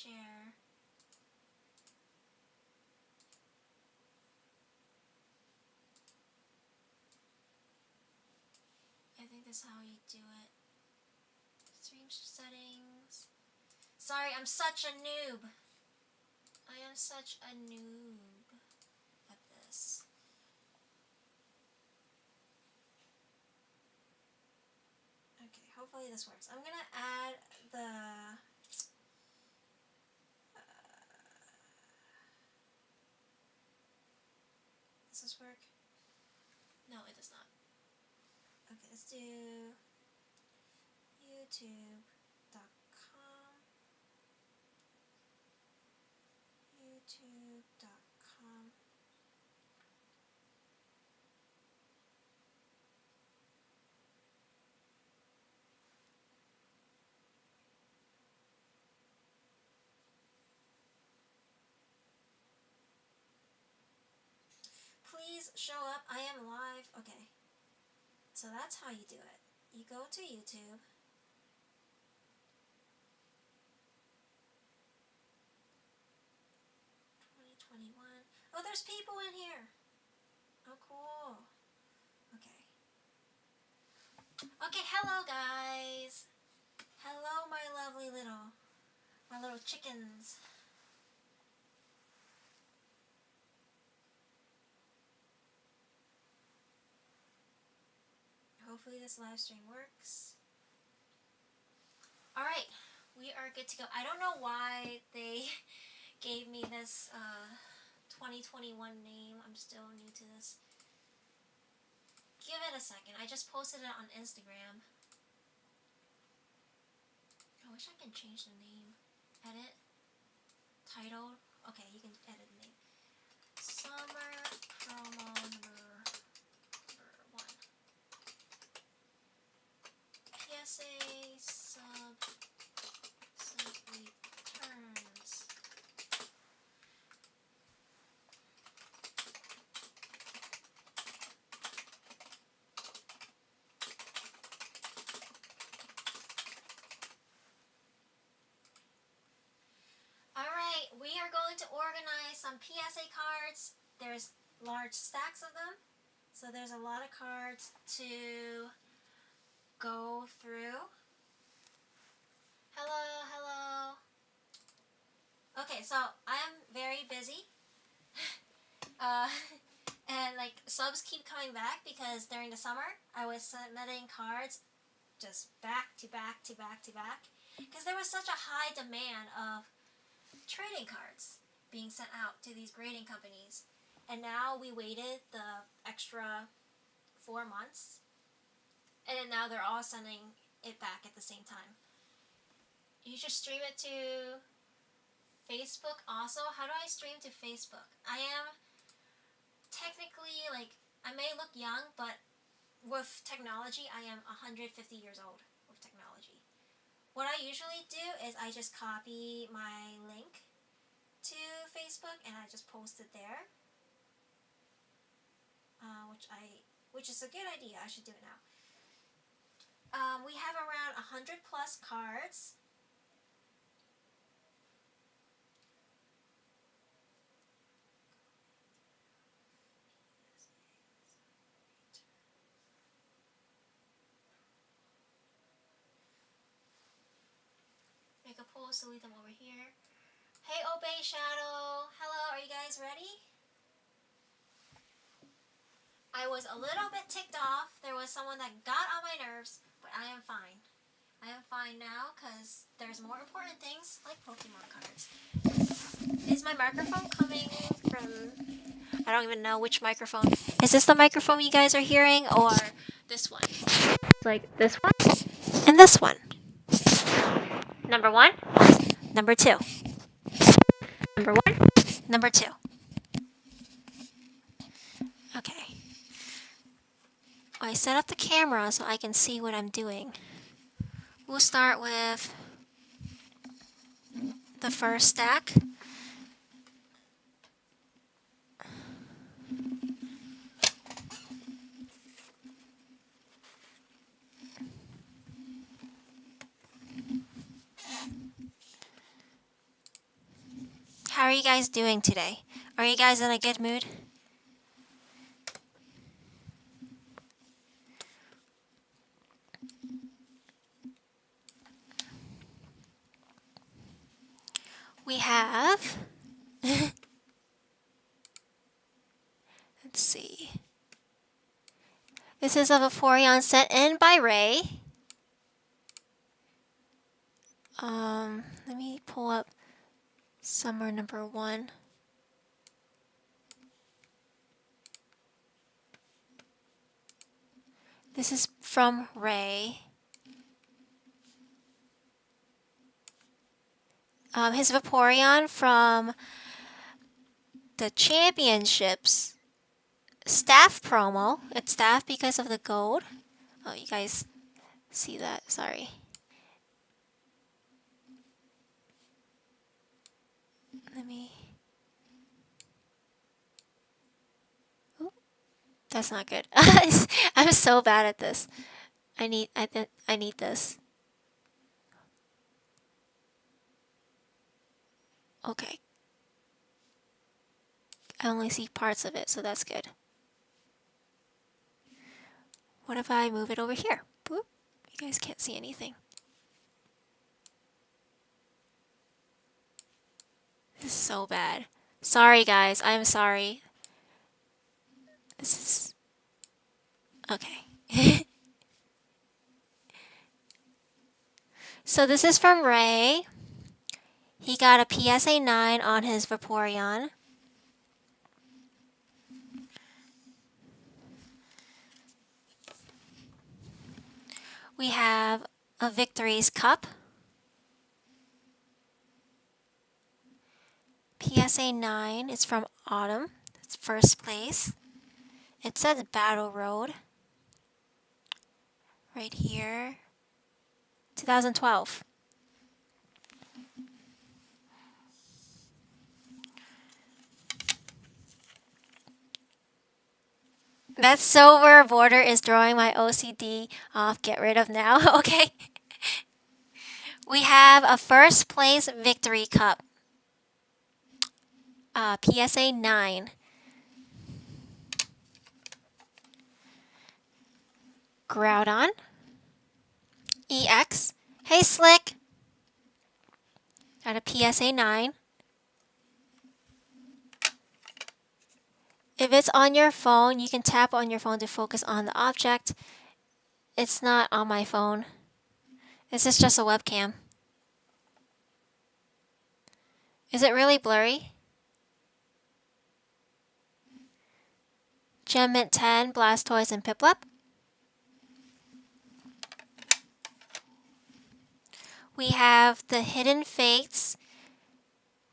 share. I think that's how you do it. Stream settings. Sorry, I'm such a noob. I am such a noob at this. Okay, hopefully this works. I'm gonna add the does this work? No, it does not. Okay, let's do youtube.com. youtube.com. Please show up. I am live. Okay. So that's how you do it. You go to YouTube. Oh, there's people in here. Oh, cool. Okay. Okay, hello guys. Hello, my little chickens. Hopefully this live stream works. Alright, we are good to go. I don't know why they gave me this 2021 name. I'm still new to this. Give it a second. I just posted it on Instagram. I wish I can change the name. Edit. Title. Okay, you can edit the name. Summer promo number 1. PSA sub returns. Alright, we are going to organize some PSA cards. There's large stacks of them, so there's a lot of cards to go through. Hello, hello. Okay, so I'm very busy. And like subs keep coming back because during the summer I was submitting cards just back to back to back to back because there was such a high demand of trading cards being sent out to these grading companies. And now we waited the extra 4 months, and then now they're all sending it back at the same time. You should stream it to Facebook also. How do I stream to Facebook? I am technically, like, I may look young, but with technology, I am 150 years old with technology. What I usually do is I just copy my link to Facebook and I just post it there. Which is a good idea. I should do it now. We have around 100 plus cards. Make a post, delete them over here. Hey, Obey Shadow. Hello, are you guys ready? I was a little bit ticked off. There was someone that got on my nerves, but I am fine. I am fine now because there's more important things like Pokemon cards. Is my microphone coming from... I don't even know which microphone. Is this the microphone you guys are hearing or this one? It's like this one and this one. Number 1, number 2. Number 1, number 2. Okay. I set up the camera so I can see what I'm doing. We'll start with the first stack. are you guys doing today? Are you guys in a good mood? We have... Let's see. This is a Vaporeon sent in by Ray. Let me pull up summer number 1. This is from Ray. His Vaporeon from the championships staff promo. It's staff because of the gold. Oh, you guys see that? Sorry. Let me... Oop, that's not good. I'm so bad at this. I need this. Okay. I only see parts of it, so that's good. What if I move it over here? Boop. You guys can't see anything. This is so bad. Sorry, guys. I'm sorry. This is... Okay. So this is from Ray. He got a PSA 9 on his Vaporeon. We have a Victory's Cup. PSA 9. It's from Autumn. It's first place. It says Battle Road. Right here. 2012. That silver border is throwing my OCD off. Get rid of now. Okay. We have a first place Victory Cup. PSA 9. Groudon. EX. Hey, Slick. Got a PSA 9. If it's on your phone, you can tap on your phone to focus on the object. It's not on my phone. This is just a webcam. Is it really blurry? Gem Mint 10, Blastoise, and Piplup. We have the Hidden Fates,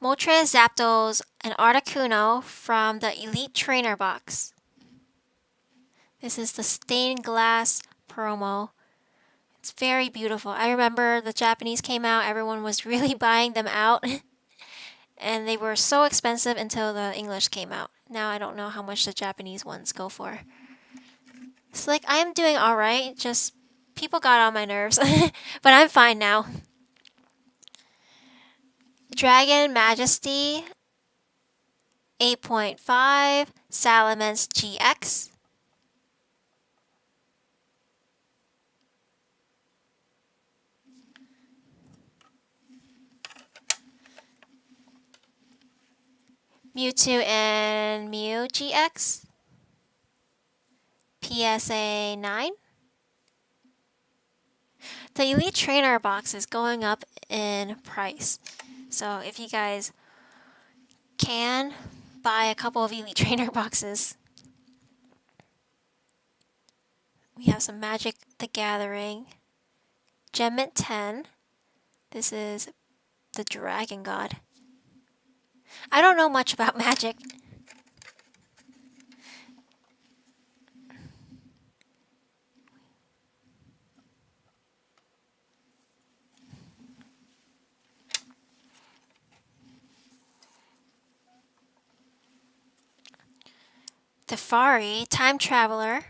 Moltres, Zapdos, and Articuno from the Elite Trainer box. This is the stained glass promo. It's very beautiful. I remember the Japanese came out, everyone was really buying them out. And they were so expensive until the English came out. Now I don't know how much the Japanese ones go for. Slick, I am doing alright, just people got on my nerves. But I'm fine now. Dragon Majesty 8.5, Salamence GX. Mewtwo and Mew GX. PSA 9. The Elite Trainer box is going up in price. So if you guys can buy a couple of Elite Trainer boxes. We have some Magic the Gathering. Gem Mint 10. This is the Dragon God. I don't know much about Magic. Tefari, Time Traveler.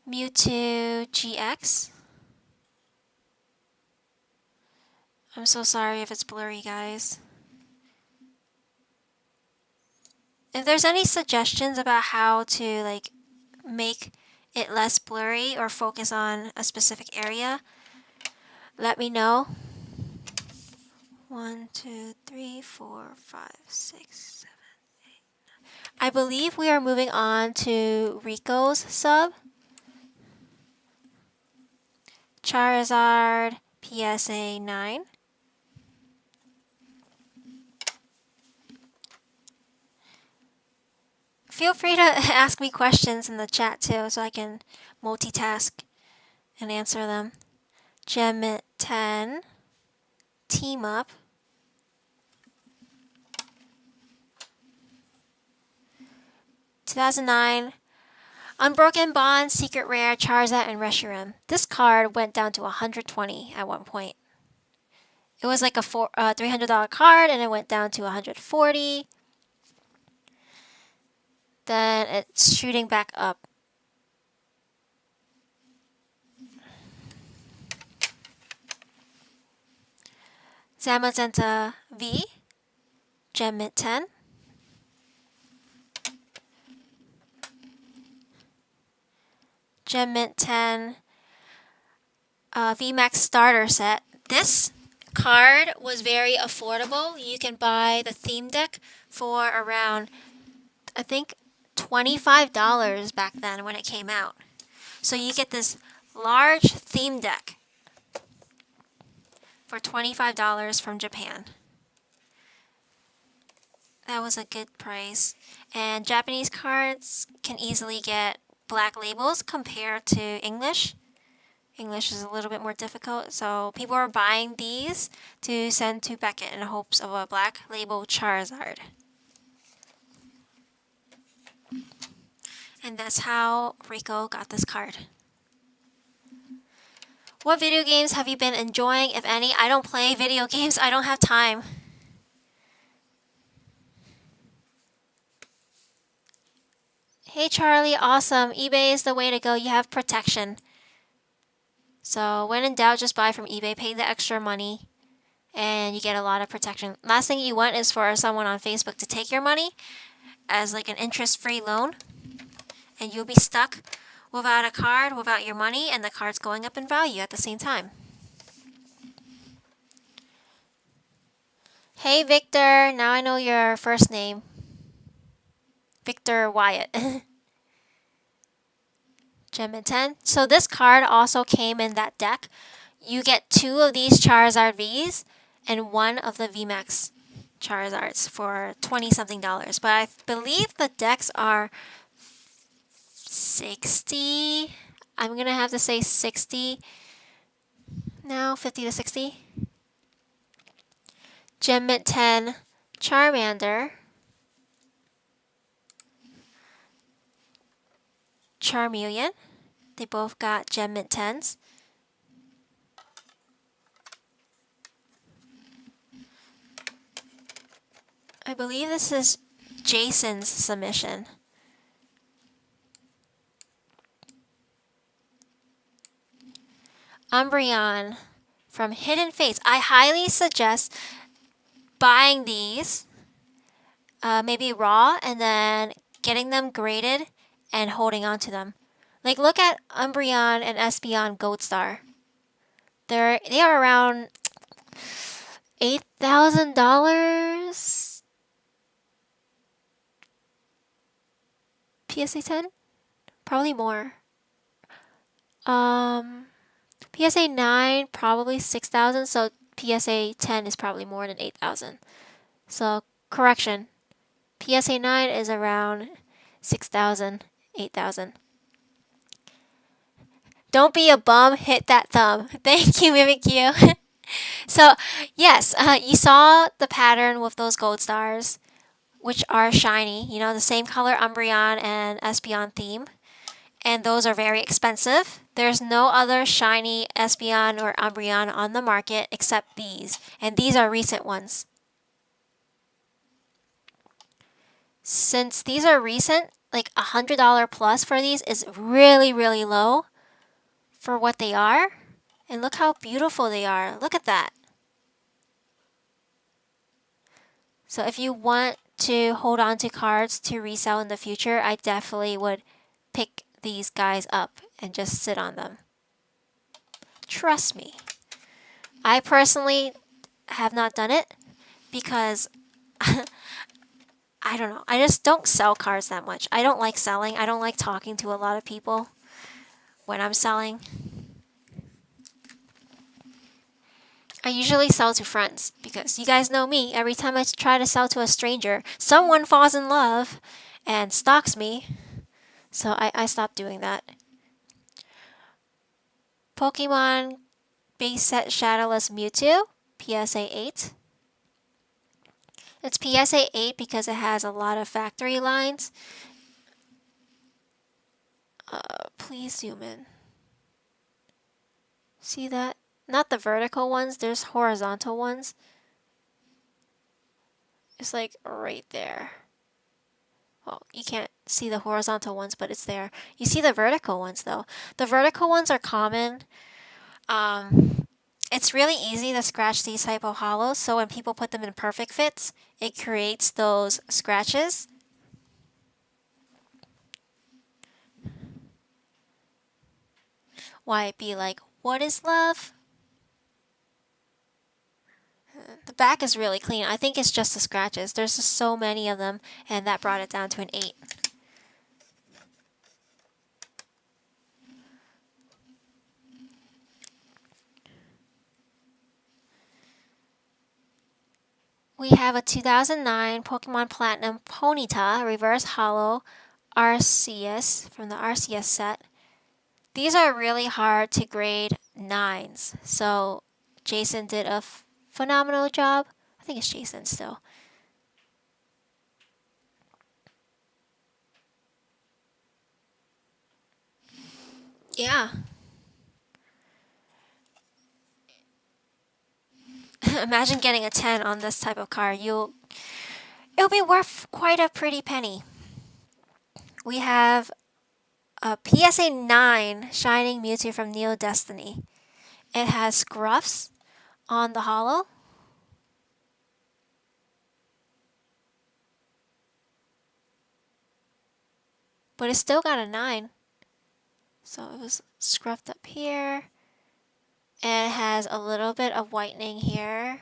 Mewtwo GX. I'm so sorry if it's blurry, guys. If there's any suggestions about how to like make it less blurry or focus on a specific area, let me know. 1, 2, 3, 4, 5, 6, 7. I believe we are moving on to Rico's sub. Charizard PSA 9. Feel free to ask me questions in the chat too so I can multitask and answer them. Gem 10. Team Up. 2009. Unbroken Bond, Secret Rare, Charizard, and Reshiram. This card went down to 120 at one point. It was like a $300 card and it went down to 140. Then it's shooting back up. Zamazenta V, Gem Mint 10. Gem Mint 10 VMAX starter set. This card was very affordable. You can buy the theme deck for around, I think, $25 back then when it came out. So you get this large theme deck for $25 from Japan. That was a good price. And Japanese cards can easily get black labels compared to English. English is a little bit more difficult, so people are buying these to send to Beckett in hopes of a black label Charizard. And that's how Rico got this card. What video games have you been enjoying, if any? I don't play video games. I don't have time. Hey Charlie, awesome. eBay is the way to go. You have protection. So when in doubt, just buy from eBay. Pay the extra money and you get a lot of protection. Last thing you want is for someone on Facebook to take your money as like an interest-free loan. And you'll be stuck without a card, without your money, and the card's going up in value at the same time. Hey Victor, now I know your first name. Victor Wyatt. Gem and 10. So this card also came in that deck. You get 2 of these Charizard Vs and 1 of the VMAX Charizards for $20-something. But I believe the decks are 60. I'm going to have to say 60 now, 50 to 60. Gem Mint 10 Charmander. Charmeleon. They both got Gem Mint 10s. I believe this is Jason's submission. Umbreon from Hidden Fates. I highly suggest buying these, maybe raw, and then getting them graded and holding on to them. Like, look at Umbreon and Espeon Gold Star. They are around $8,000 PSA 10? Probably more. PSA 9 probably 6,000, so PSA 10 is probably more than 8,000. So correction, PSA 9 is around 6,000, 8,000. Don't be a bum, hit that thumb. Thank you, Mimikyu. So yes, you saw the pattern with those gold stars, which are shiny. You know, the same color Umbreon and Espeon theme. And those are very expensive. There's no other shiny Espeon or Umbreon on the market except these. And these are recent ones. Since these are recent, like $100 plus for these is really, really low for what they are. And look how beautiful they are. Look at that. So if you want to hold on to cards to resell in the future, I definitely would pick these guys up and just sit on them. Trust me. I personally have not done it because I don't know. I just don't sell cards that much. I don't like selling. I don't like talking to a lot of people when I'm selling. I usually sell to friends because you guys know me. Every time I try to sell to a stranger, someone falls in love and stalks me. So I stopped doing that. Pokemon Base Set Shadowless Mewtwo, PSA 8. It's PSA 8 because it has a lot of factory lines. Please zoom in. See that? Not the vertical ones, there's horizontal ones. It's like right there. Well, you can't see the horizontal ones, but it's there. You see the vertical ones though. The vertical ones are common. It's really easy to scratch these type of hollows, so when people put them in perfect fits, it creates those scratches. Why it be like, what is love? The back is really clean. I think it's just the scratches. There's just so many of them, and that brought it down to an 8. We have a 2009 Pokemon Platinum Ponyta Reverse Hollow Arceus from the Arceus set. These are really hard to grade 9s, so Jason did a phenomenal job. I think it's Jason still. Yeah. Imagine getting a 10 on this type of car. It'll be worth quite a pretty penny. We have a PSA 9 Shining Mewtwo from Neo Destiny. It has scruffs on the hollow. But it's still got a 9. So it was scruffed up here. And it has a little bit of whitening here.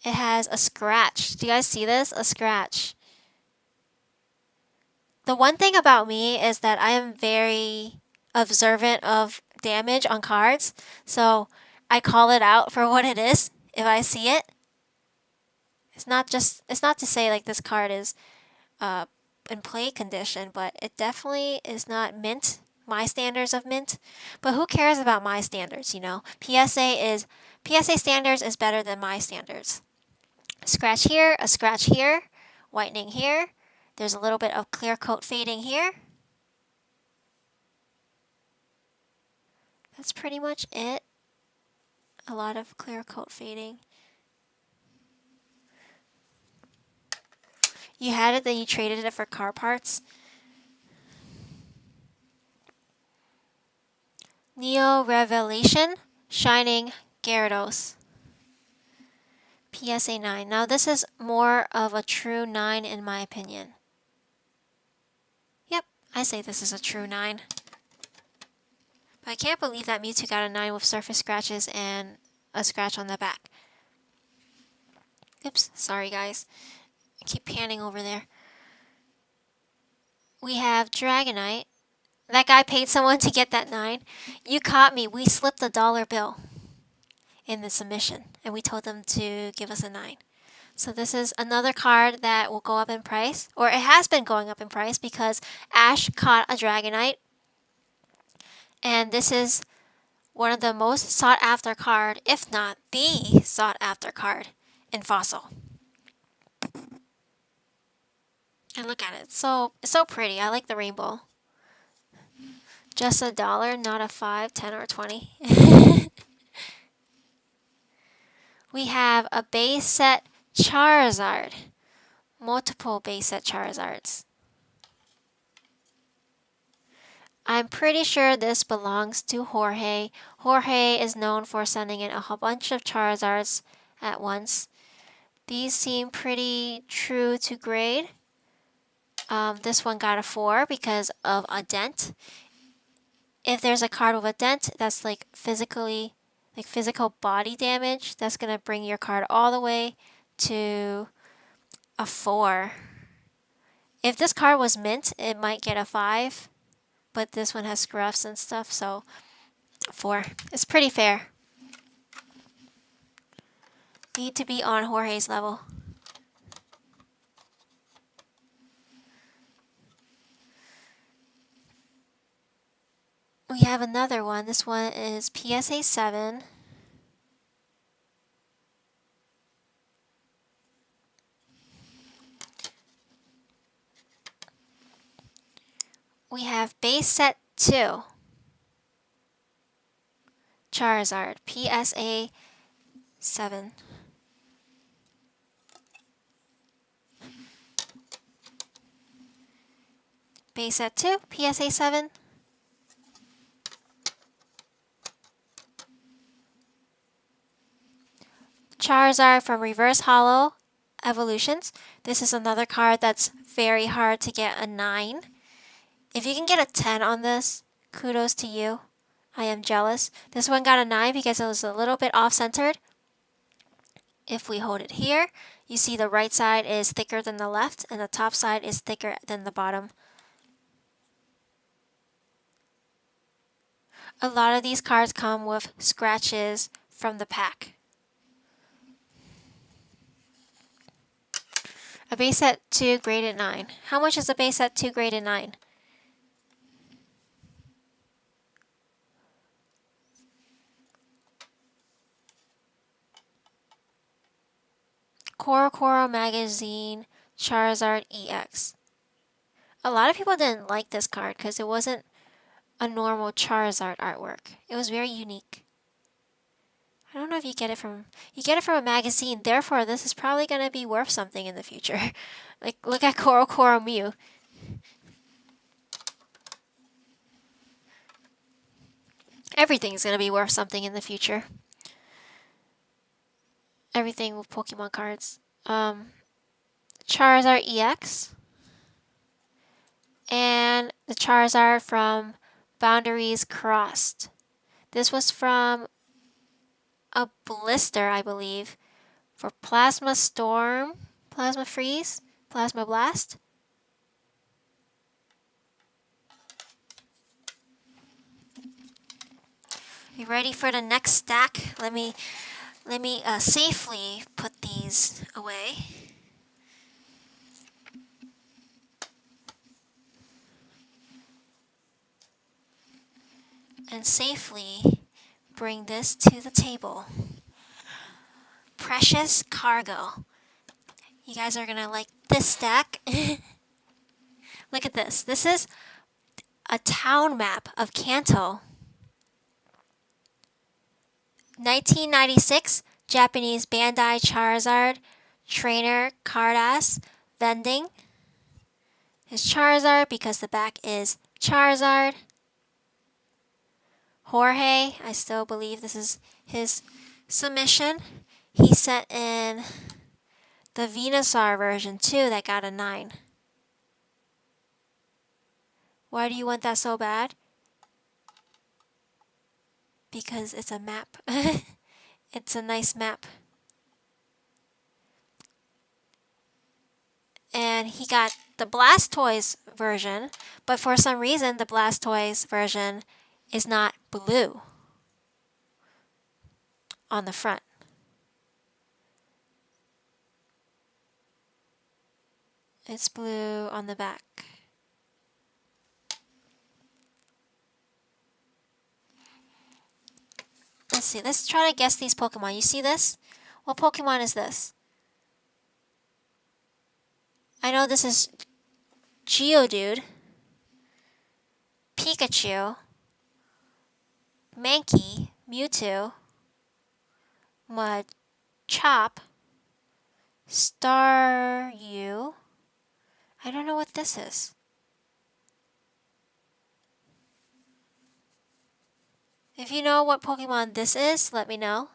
It has a scratch. Do you guys see this? A scratch. The one thing about me is that I am very observant of damage on cards. So I call it out for what it is if I see it. It's not to say like this card is in play condition, but it definitely is not mint, my standards of mint. But who cares about my standards, you know? PSA standards is better than my standards. A scratch here, whitening here. There's a little bit of clear coat fading here. That's pretty much it. A lot of clear coat fading. You had it, then you traded it for car parts. Neo Revelation Shining Gyarados. PSA 9. Now this is more of a true 9 in my opinion. Yep, I say this is a true 9. But I can't believe that Mewtwo got a 9 with surface scratches and a scratch on the back. Oops, sorry guys. I keep panning over there. We have Dragonite. That guy paid someone to get that 9. You caught me. We slipped a dollar bill in the submission, and we told them to give us a 9. So this is another card that will go up in price, or it has been going up in price because Ash caught a Dragonite. And this is one of the most sought after card, if not the sought after card in Fossil. And look at it. It's so pretty. I like the rainbow. Just a dollar, not a 5, 10, or 20. We have a base set Charizard. Multiple base set Charizards. I'm pretty sure this belongs to Jorge. Jorge is known for sending in a whole bunch of Charizards at once. These seem pretty true to grade. This one got a 4 because of a dent. If there's a card with a dent, that's like physical body damage. That's gonna bring your card all the way to a 4. If this card was mint, it might get a 5, but this one has scruffs and stuff, so 4. It's pretty fair. Need to be on Jorge's level. We have another one. This one is PSA 7. We have base set 2. Charizard, PSA 7. Base set 2, PSA 7. Charizard from Reverse Hollow Evolutions. This is another card that's very hard to get a 9. If you can get a 10 on this, kudos to you. I am jealous. This one got a 9 because it was a little bit off-centered. If we hold it here, you see the right side is thicker than the left, and the top side is thicker than the bottom. A lot of these cards come with scratches from the pack. A base set 2 graded 9. How much is a base set 2 graded 9? Coro Magazine Charizard EX. A lot of people didn't like this card because it wasn't a normal Charizard artwork. It was very unique. I don't know if you get it from a magazine, therefore this is probably going to be worth something in the future. Like, look at Coro Mew. Everything's going to be worth something in the future. Everything with Pokemon cards. Charizard EX. And the Charizard from Boundaries Crossed. This was from a blister, I believe, for Plasma Storm, Plasma Freeze, Plasma Blast. You ready for the next stack? Let me safely put these away. And safely bring this to the table. Precious Cargo. You guys are gonna like this stack. Look at this. This is a town map of Kanto. 1996, Japanese Bandai Charizard, Trainer Cardass, Vending. His Charizard because the back is Charizard. Jorge, I still believe this is his submission. He sent in the Venusaur version too that got a 9. Why do you want that so bad? Because it's a map. It's a nice map. And he got the Blastoise version, but for some reason the Blastoise version is not blue on the front. It's blue on the back. Let's see, let's try to guess these Pokemon. You see this? What Pokemon is this? I know this is Geodude, Pikachu, Mankey, Mewtwo, Machop, Staryu. I don't know what this is. If you know what Pokemon this is, let me know.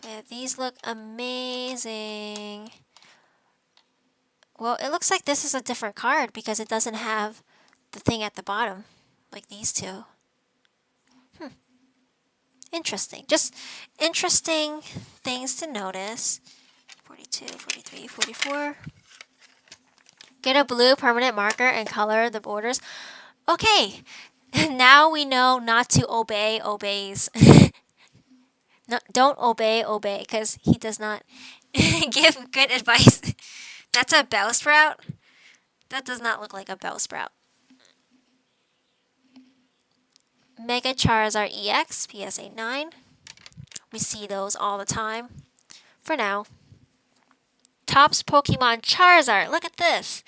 Yeah, these look amazing. Well, it looks like this is a different card because it doesn't have the thing at the bottom, like these two. Interesting. Just interesting things to notice. 42, 43, 44. Get a blue permanent marker and color the borders. Okay, now we know not to obey obeys. No, don't obey, because he does not give good advice. That's a bell sprout? That does not look like a bell sprout. Mega Charizard EX, PSA 9. We see those all the time. For now. Topps Pokemon Charizard. Look at this.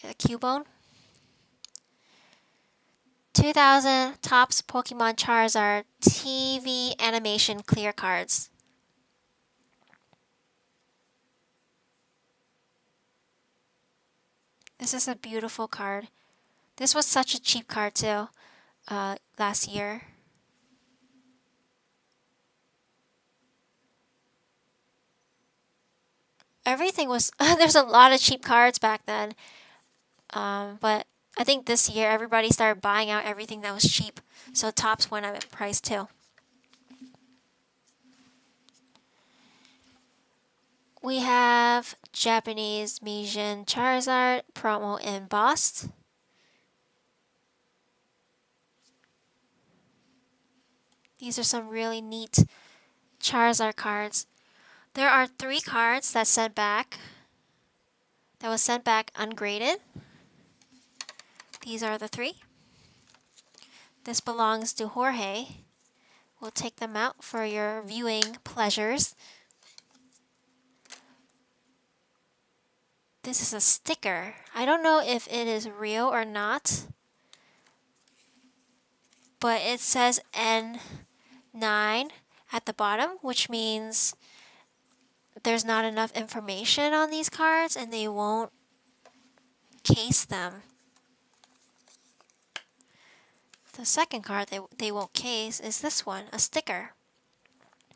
Get a Cubone. 2000 Topps Pokemon Charizard TV animation clear cards. This is a beautiful card. This was such a cheap card too, last year. Everything was, there's a lot of cheap cards back then. But I think this year everybody started buying out everything that was cheap. So Topps went up in price too. We have Japanese Meijin Charizard promo embossed. These are some really neat Charizard cards. There are 3 cards that was sent back ungraded. These are the 3. This belongs to Jorge. We'll take them out for your viewing pleasures. This is a sticker. I don't know if it is real or not, but it says N9 at the bottom, which means there's not enough information on these cards and they won't case them. The second card they won't case is this one, a sticker.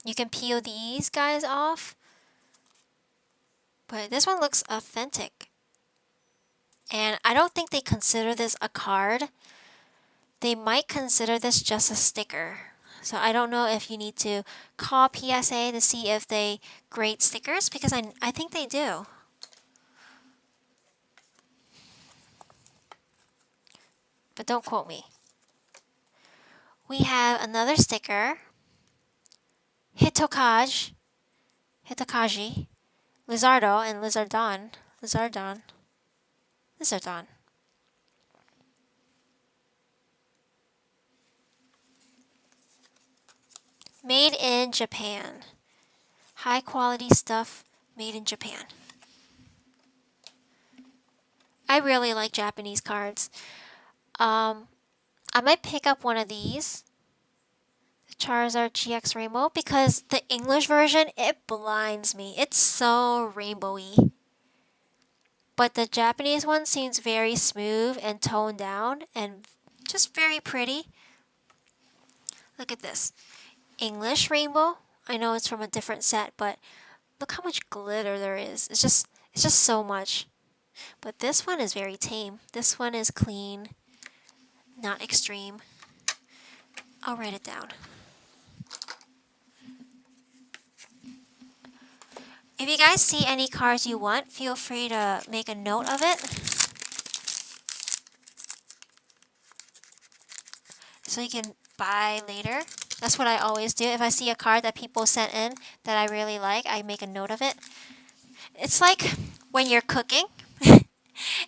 You can peel these guys off, but this one looks authentic. And I don't think they consider this a card. They might consider this just a sticker. So I don't know if you need to call PSA to see if they grade stickers, because I think they do. But don't quote me. We have another sticker. Hitokage, Lizardo, and Lizardon. Made in Japan. High quality stuff made in Japan. I really like Japanese cards. I might pick up one of these. The Charizard GX Rainbow, because the English version, it blinds me. It's so rainbowy. But the Japanese one seems very smooth and toned down and just very pretty. Look at this. English rainbow. I know it's from a different set, but look how much glitter there is. It's just so much. But this one is very tame. This one is clean, not extreme. I'll write it down. If you guys see any cards you want, feel free to make a note of it, so you can buy later. That's what I always do. If I see a card that people sent in that I really like, I make a note of it. It's like when you're cooking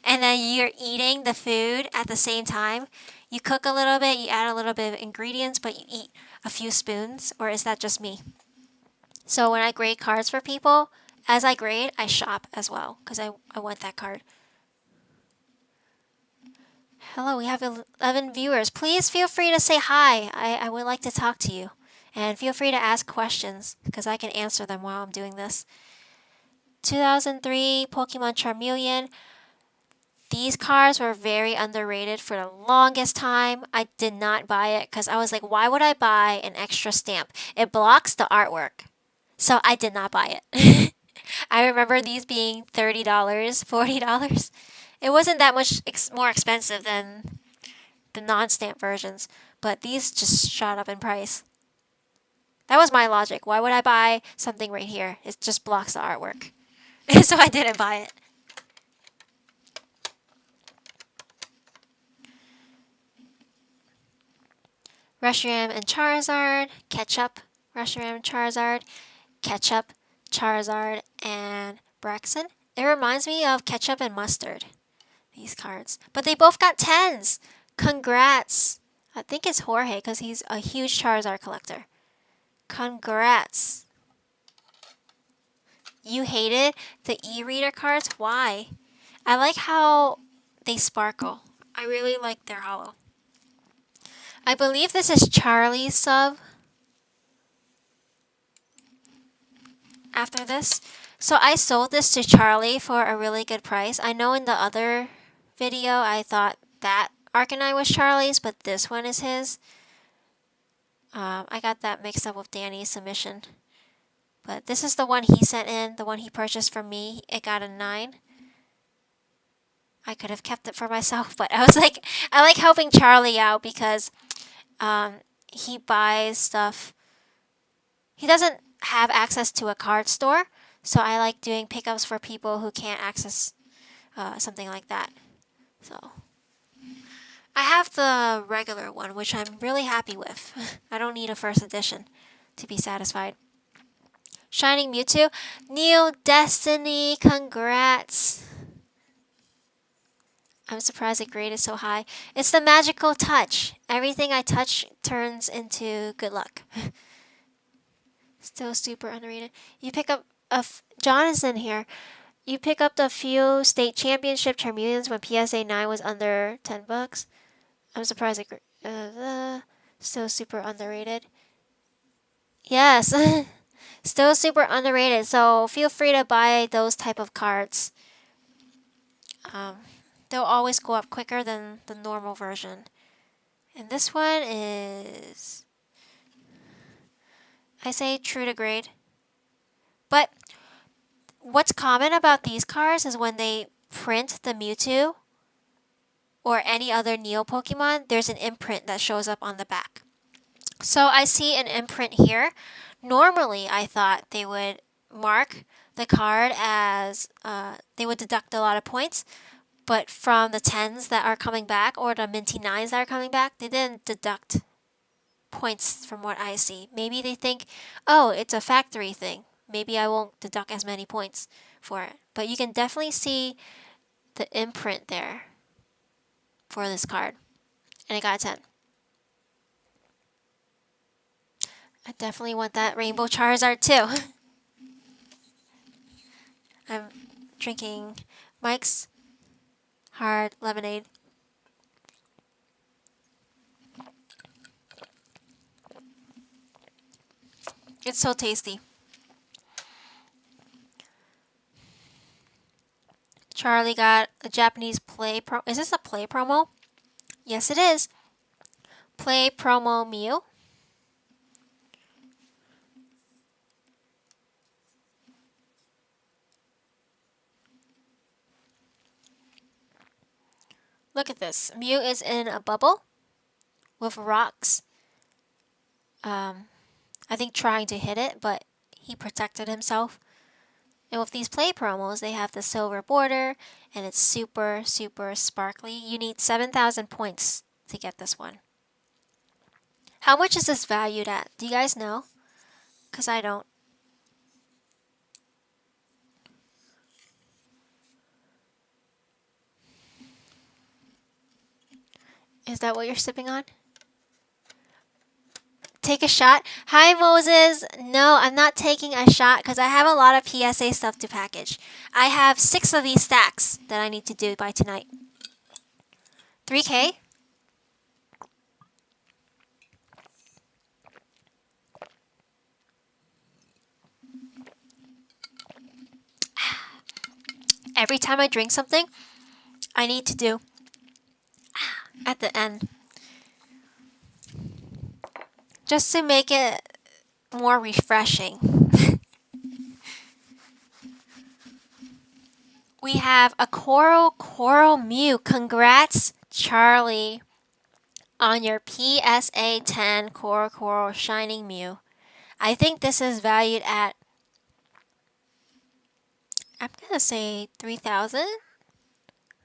and then you're eating the food at the same time. You cook a little bit, you add a little bit of ingredients, but you eat a few spoons. Or is that just me? So when I grade cards for people, as I grade, I shop as well, because I want that card. Hello, we have 11 viewers. Please feel free to say hi. I would like to talk to you. And feel free to ask questions, because I can answer them while I'm doing this. 2003 Pokemon Charmeleon. These cards were very underrated for the longest time. I did not buy it because I was like, why would I buy an extra stamp? It blocks the artwork. So I did not buy it. I remember these being $30, $40. It wasn't that much more expensive than the non-stamp versions, but these just shot up in price. That was my logic. Why would I buy something right here? It just blocks the artwork. So I didn't buy it. Reshiram and Charizard, Ketchup, Reshiram, Charizard, Ketchup, Charizard, and Braxton. It reminds me of Ketchup and Mustard, these cards. But they both got 10s. Congrats. I think it's Jorge because he's a huge Charizard collector. Congrats. You hated the e-reader cards? Why? I like how they sparkle. I really like their holo. I believe this is Charlie's sub after this. So I sold this to Charlie for a really good price. I know in the other video I thought that Arcanine was Charlie's, but this one is his. I got that mixed up with Danny's submission. But this is the one he sent in, the one he purchased from me. It got a 9. I could have kept it for myself, but I was like, I like helping Charlie out because he buys stuff. He doesn't have access to a card store, so I like doing pickups for people who can't access something like that. So I have the regular one, which I'm really happy with. I don't need a first edition to be satisfied. Shining Mewtwo, Neo Destiny, congrats. I'm surprised it graded so high. It's the magical touch. Everything I touch turns into good luck. Still super underrated. You pick up John is in here. You pick up the few state championship Charmeleons when PSA 9 was under $10. I'm surprised it still super underrated. Yes. Still super underrated, so feel free to buy those type of cards. They'll always go up quicker than the normal version. And this one is, I say true to grade. But what's common about these cards is when they print the Mewtwo or any other Neo Pokemon, there's an imprint that shows up on the back. So I see an imprint here. Normally, I thought they would mark the card as, they would deduct a lot of points. But from the 10s that are coming back or the minty 9s that are coming back, they didn't deduct points from what I see. Maybe they think, oh, it's a factory thing. Maybe I won't deduct as many points for it. But you can definitely see the imprint there for this card. And it got a 10. I definitely want that Rainbow Charizard too. I'm drinking Mike's hard lemonade. It's so tasty. Charlie got a Japanese play pro. Is this a play promo? Yes, it is. Play promo Mew. Look at this. Mew is in a bubble with rocks. I think trying to hit it, but he protected himself. And with these play promos, they have the silver border, and it's super, super sparkly. You need 7,000 points to get this one. How much is this valued at? Do you guys know? Because I don't. Is that what you're sipping on? Take a shot? Hi, Moses. No, I'm not taking a shot because I have a lot of PSA stuff to package. I have 6 of these stacks that I need to do by tonight. 3K? Every time I drink something, I need to do at the end, just to make it more refreshing. We have a Coral Mew. Congrats, Charlie, on your PSA 10 Coral Shining Mew. I think this is valued at, I'm going to say 3,000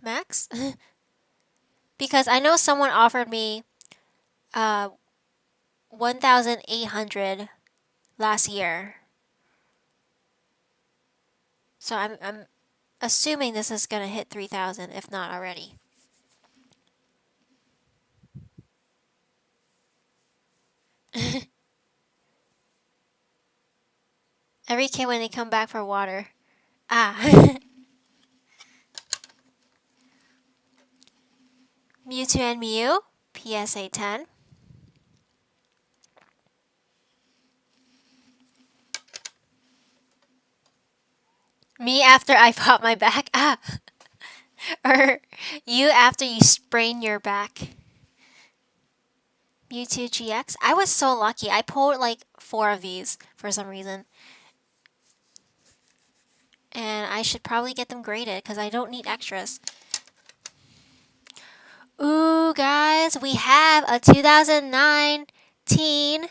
max. Because I know someone offered me 1,800 last year. So I'm assuming this is going to hit 3,000, if not already. Every kid when they come back for water. Ah. Mewtwo and Mew, PSA 10. Me after I pop my back. Ah. Or you after you sprain your back. Mewtwo GX. I was so lucky. I pulled like 4 of these for some reason. And I should probably get them graded because I don't need extras. Ooh, guys, we have a 2019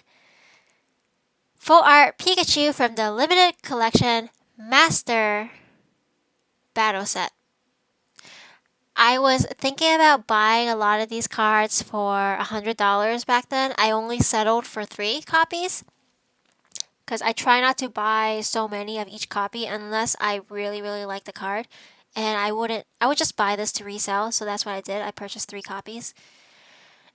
full art Pikachu from the limited collection Master Battle Set. I was thinking about buying a lot of these cards for $100 back then. I only settled for 3 copies because I try not to buy so many of each copy unless I really, really like the card. And I would just buy this to resell, so that's what I did. I purchased 3 copies.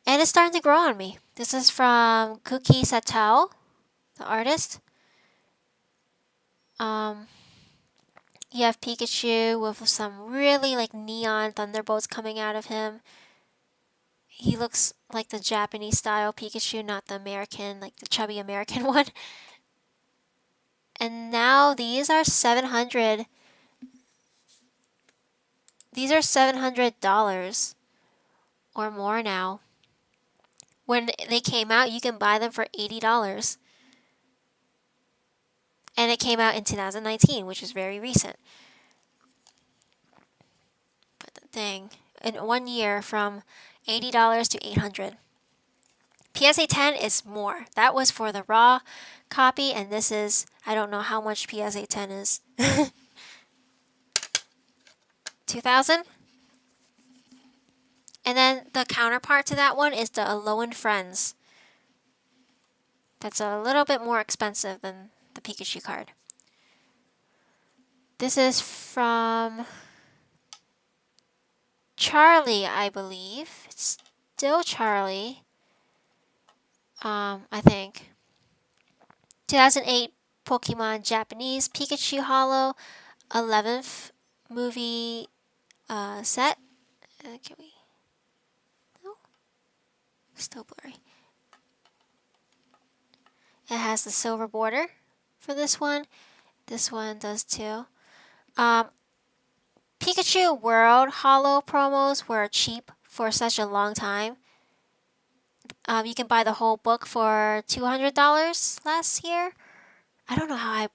And it's starting to grow on me. This is from Kuki Satel, the artist. You have Pikachu with some really like neon thunderbolts coming out of him. He looks like the Japanese style Pikachu, not the American, like the chubby American one. And now these are $700. These are $700 or more now. When they came out, you can buy them for $80. And it came out in 2019, which is very recent. But dang, in 1 year from $80 to $800. PSA 10 is more. That was for the raw copy, and this is, I don't know how much PSA 10 is. 2,000? And then the counterpart to that one is the Alolan Friends. That's a little bit more expensive than the Pikachu card. This is from Charlie, I believe. It's still Charlie. I think. 2008 Pokemon Japanese Pikachu Holo 11th movie set. Can we? No? Still blurry. It has the silver border for this one. This one does too. Pikachu World Holo promos were cheap for such a long time. You can buy the whole book for $200 last year. I don't know how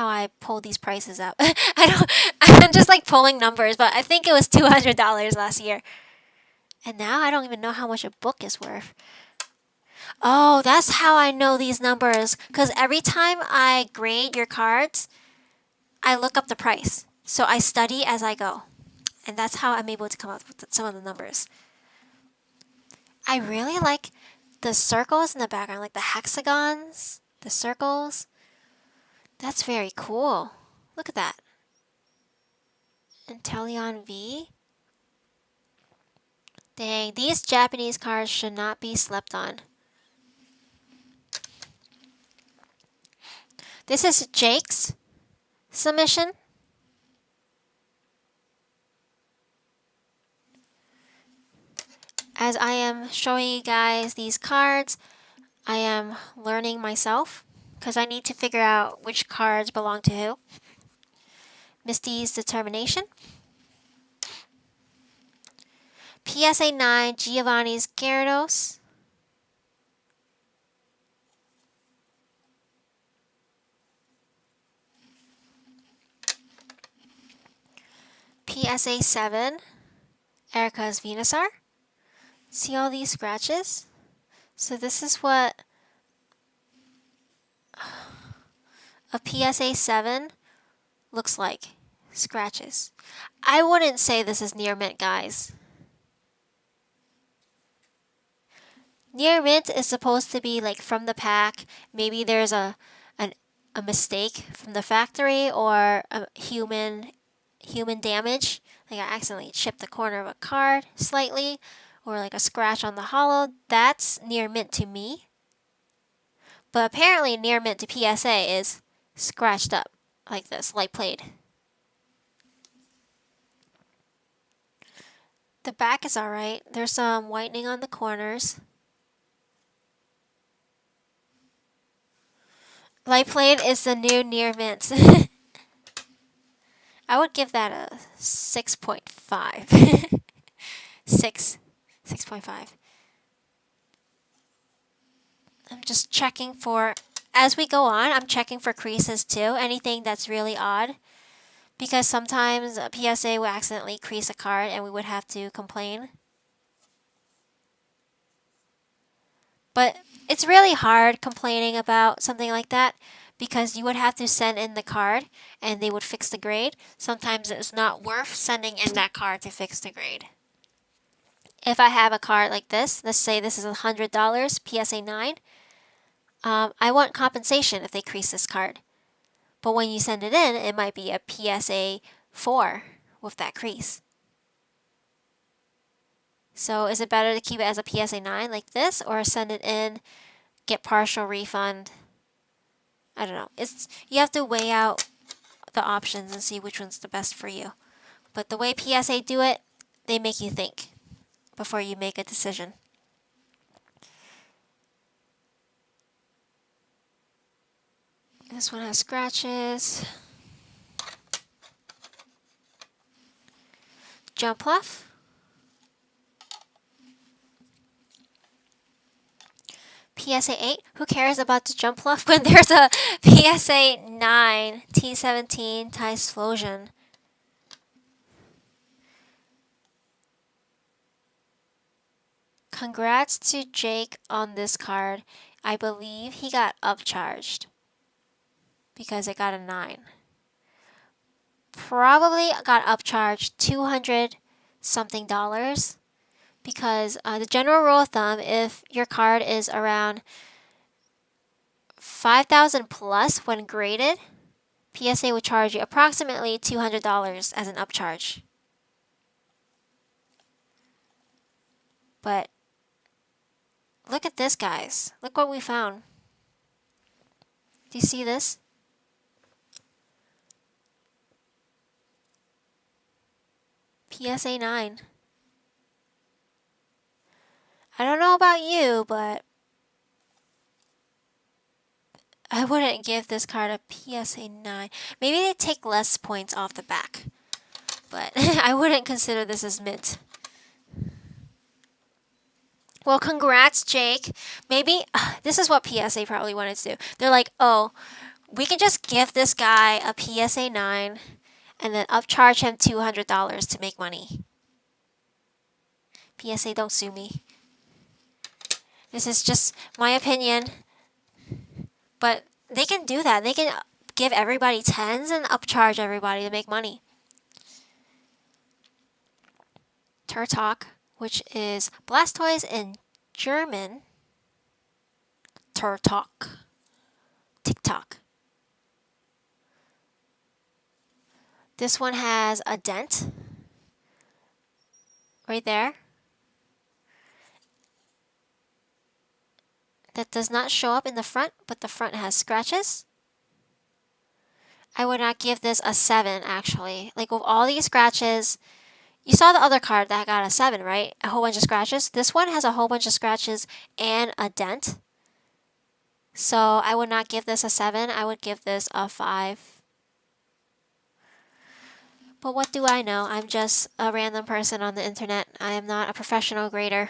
I pulled these prices up. I'm just like pulling numbers, but I think it was $200 last year. And now I don't even know how much a book is worth. Oh, that's how I know these numbers. Because every time I grade your cards, I look up the price. So I study as I go. And that's how I'm able to come up with some of the numbers. I really like the circles in the background, like the hexagons, the circles. That's very cool. Look at that. Inteleon V. Dang, these Japanese cards should not be slept on. This is Jake's submission. As I am showing you guys these cards, I am learning myself because I need to figure out which cards belong to who. Misty's Determination. PSA 9, Giovanni's Gyarados. PSA 7, Erica's Venusaur. See all these scratches? So this is what a PSA 7 looks like. Scratches. I wouldn't say this is near mint, guys. Near mint is supposed to be like from the pack. Maybe there's a mistake from the factory or a human damage. Like I accidentally chipped the corner of a card slightly, or like a scratch on the hollow. That's near mint to me. But apparently near mint to PSA is scratched up like this, light played. The back is alright. There's some whitening on the corners. Light played is the new near mint. I would give that a 6.5. 6.5. I'm just checking for, as we go on, I'm checking for creases too. Anything that's really odd. Because sometimes a PSA will accidentally crease a card and we would have to complain. But it's really hard complaining about something like that because you would have to send in the card and they would fix the grade. Sometimes it's not worth sending in that card to fix the grade. If I have a card like this, let's say this is $100, PSA 9, I want compensation if they crease this card. But when you send it in, it might be a PSA 4 with that crease. So is it better to keep it as a PSA 9 like this or send it in, get partial refund? I don't know. You have to weigh out the options and see which one's the best for you. But the way PSA do it, they make you think before you make a decision. This one has scratches. Jumpluff. PSA 8? Who cares about the Jumpluff when there's a PSA 9 T17 Typhlosion? Congrats to Jake on this card. I believe he got upcharged because it got a 9. Probably got upcharged $200 something because the general rule of thumb, if your card is around 5,000 plus when graded, PSA would charge you approximately $200 as an upcharge. But look at this, guys. Look what we found. Do you see this? PSA 9. I don't know about you, but I wouldn't give this card a PSA 9. Maybe they take less points off the back, but I wouldn't consider this as mint. Well, congrats, Jake. Maybe this is what PSA probably wanted to do. They're like, oh, we can just give this guy a PSA 9 and then upcharge him $200 to make money. PSA, don't sue me. This is just my opinion. But they can do that. They can give everybody 10s and upcharge everybody to make money. Turtok, which is Blastoise in German. Turtok. TikTok. This one has a dent right there that does not show up in the front, but the front has scratches. I would not give this a 7, actually. Like, with all these scratches, you saw the other card that got a 7, right? A whole bunch of scratches. This one has a whole bunch of scratches and a dent. So I would not give this a 7. I would give this a 5. But what do I know? I'm just a random person on the internet. I am not a professional grader.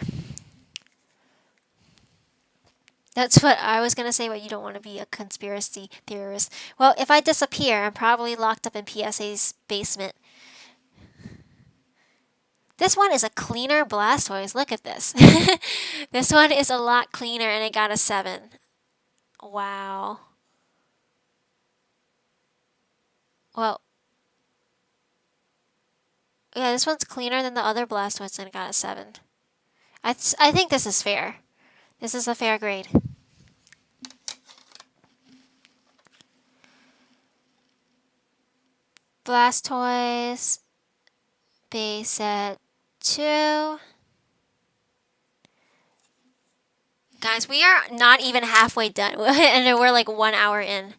That's what I was going to say, but you don't want to be a conspiracy theorist. Well, if I disappear, I'm probably locked up in PSA's basement. This one is a cleaner Blastoise. Look at this. This one is a lot cleaner and it got a 7. Wow. Well, yeah, this one's cleaner than the other Blastoise and it got a 7. I think this is fair. This is a fair grade. Blastoise, base set 2. Guys, we are not even halfway done, and we're like 1 hour in.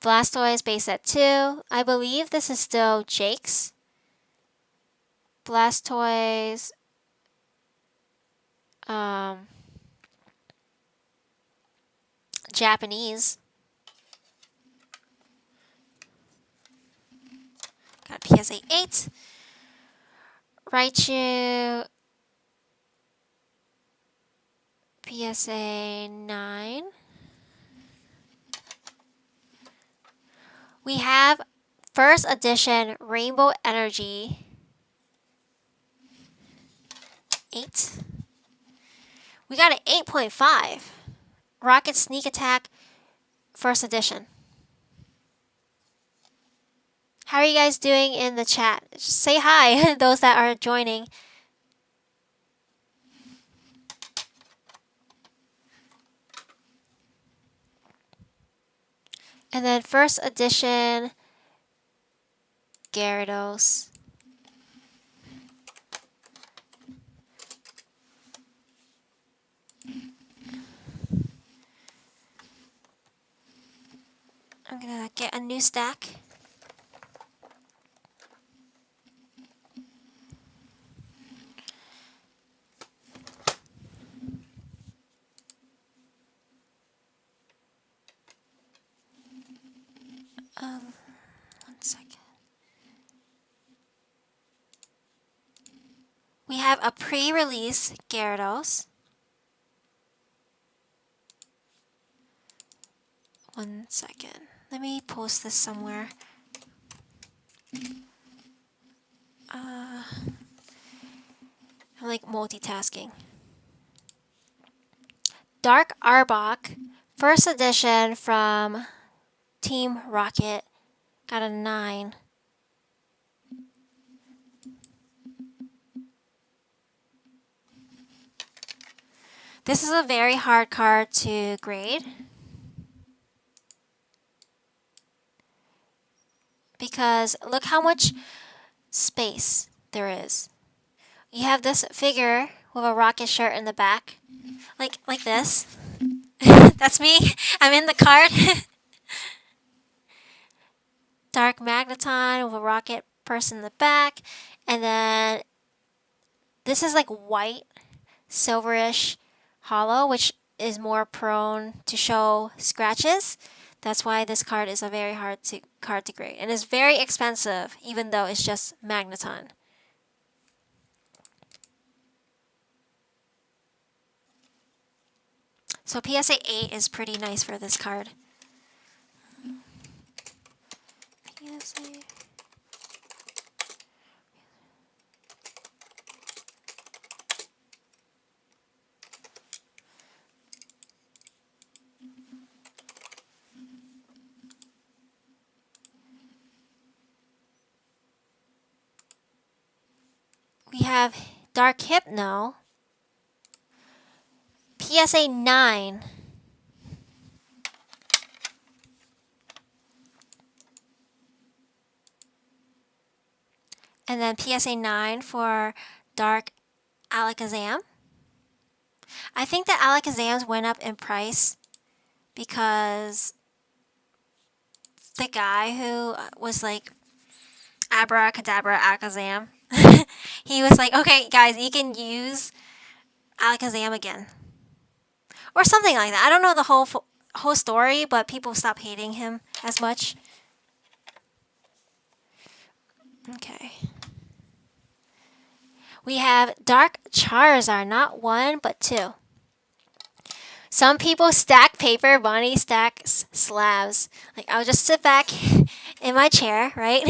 Blastoise, base set 2. I believe this is still Jake's. Blastoise, Japanese. Got PSA 8. Raichu, PSA 9. We have first edition Rainbow Energy 8. We got an 8.5. Rocket Sneak Attack first edition. How are you guys doing in the chat? Just say hi, those that are joining. And then first edition Gyarados. I'm gonna get a new stack. One second. We have a pre-release Gyarados. One second. Let me post this somewhere. I'm like multitasking. Dark Arbok, first edition from Team Rocket. Got a 9. This is a very hard card to grade because look how much space there is. You have this figure with a rocket shirt in the back, like this. That's me. I'm in the card. Dark Magneton with a rocket person in the back, and then this is like white, silverish hollow, which is more prone to show scratches. That's why this card is a very hard card to grade, and it's very expensive, even though it's just Magneton. So PSA 8 is pretty nice for this card. PSA. We have Dark Hypno, PSA 9. And then PSA 9 for Dark Alakazam. I think that Alakazams went up in price because the guy who was like Abracadabra Alakazam, he was like, okay guys, you can use Alakazam again. Or something like that. I don't know the whole story, but people stopped hating him as much. Okay. We have Dark Charizard, not one, but two. Some people stack paper, Bonnie stacks slabs. Like, I'll just sit back in my chair, right?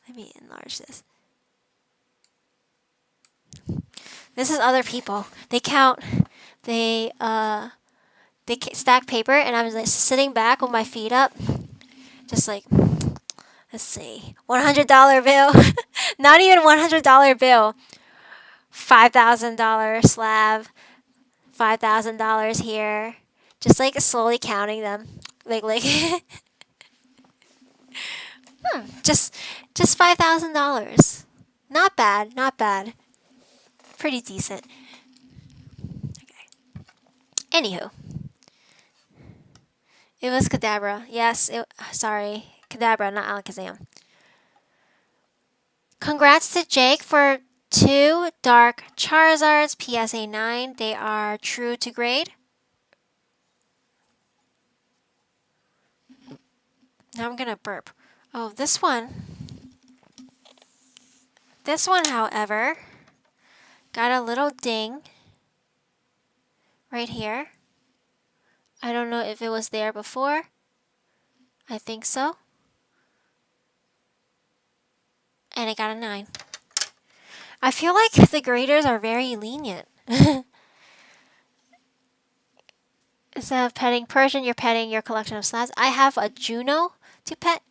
Let me enlarge this. This is other people. They count, they stack paper, and I'm just sitting back with my feet up, just like, let's see, $100 bill, not even $100 bill, $5,000 slab, $5,000 here, just like slowly counting them, like, just $5,000. Not bad, not bad, pretty decent. Okay. Anywho, it was Kadabra. Yes, sorry, Kadabra, not Alakazam. Congrats to Jake for 2 Dark Charizards, PSA 9. They are true to grade. Now I'm gonna burp. Oh, this one. This one, however, got a little ding right here. I don't know if it was there before. I think so. And it got a 9. I feel like the graders are very lenient. Instead of petting Persian, you're petting your collection of slabs. I have a Juno to pet.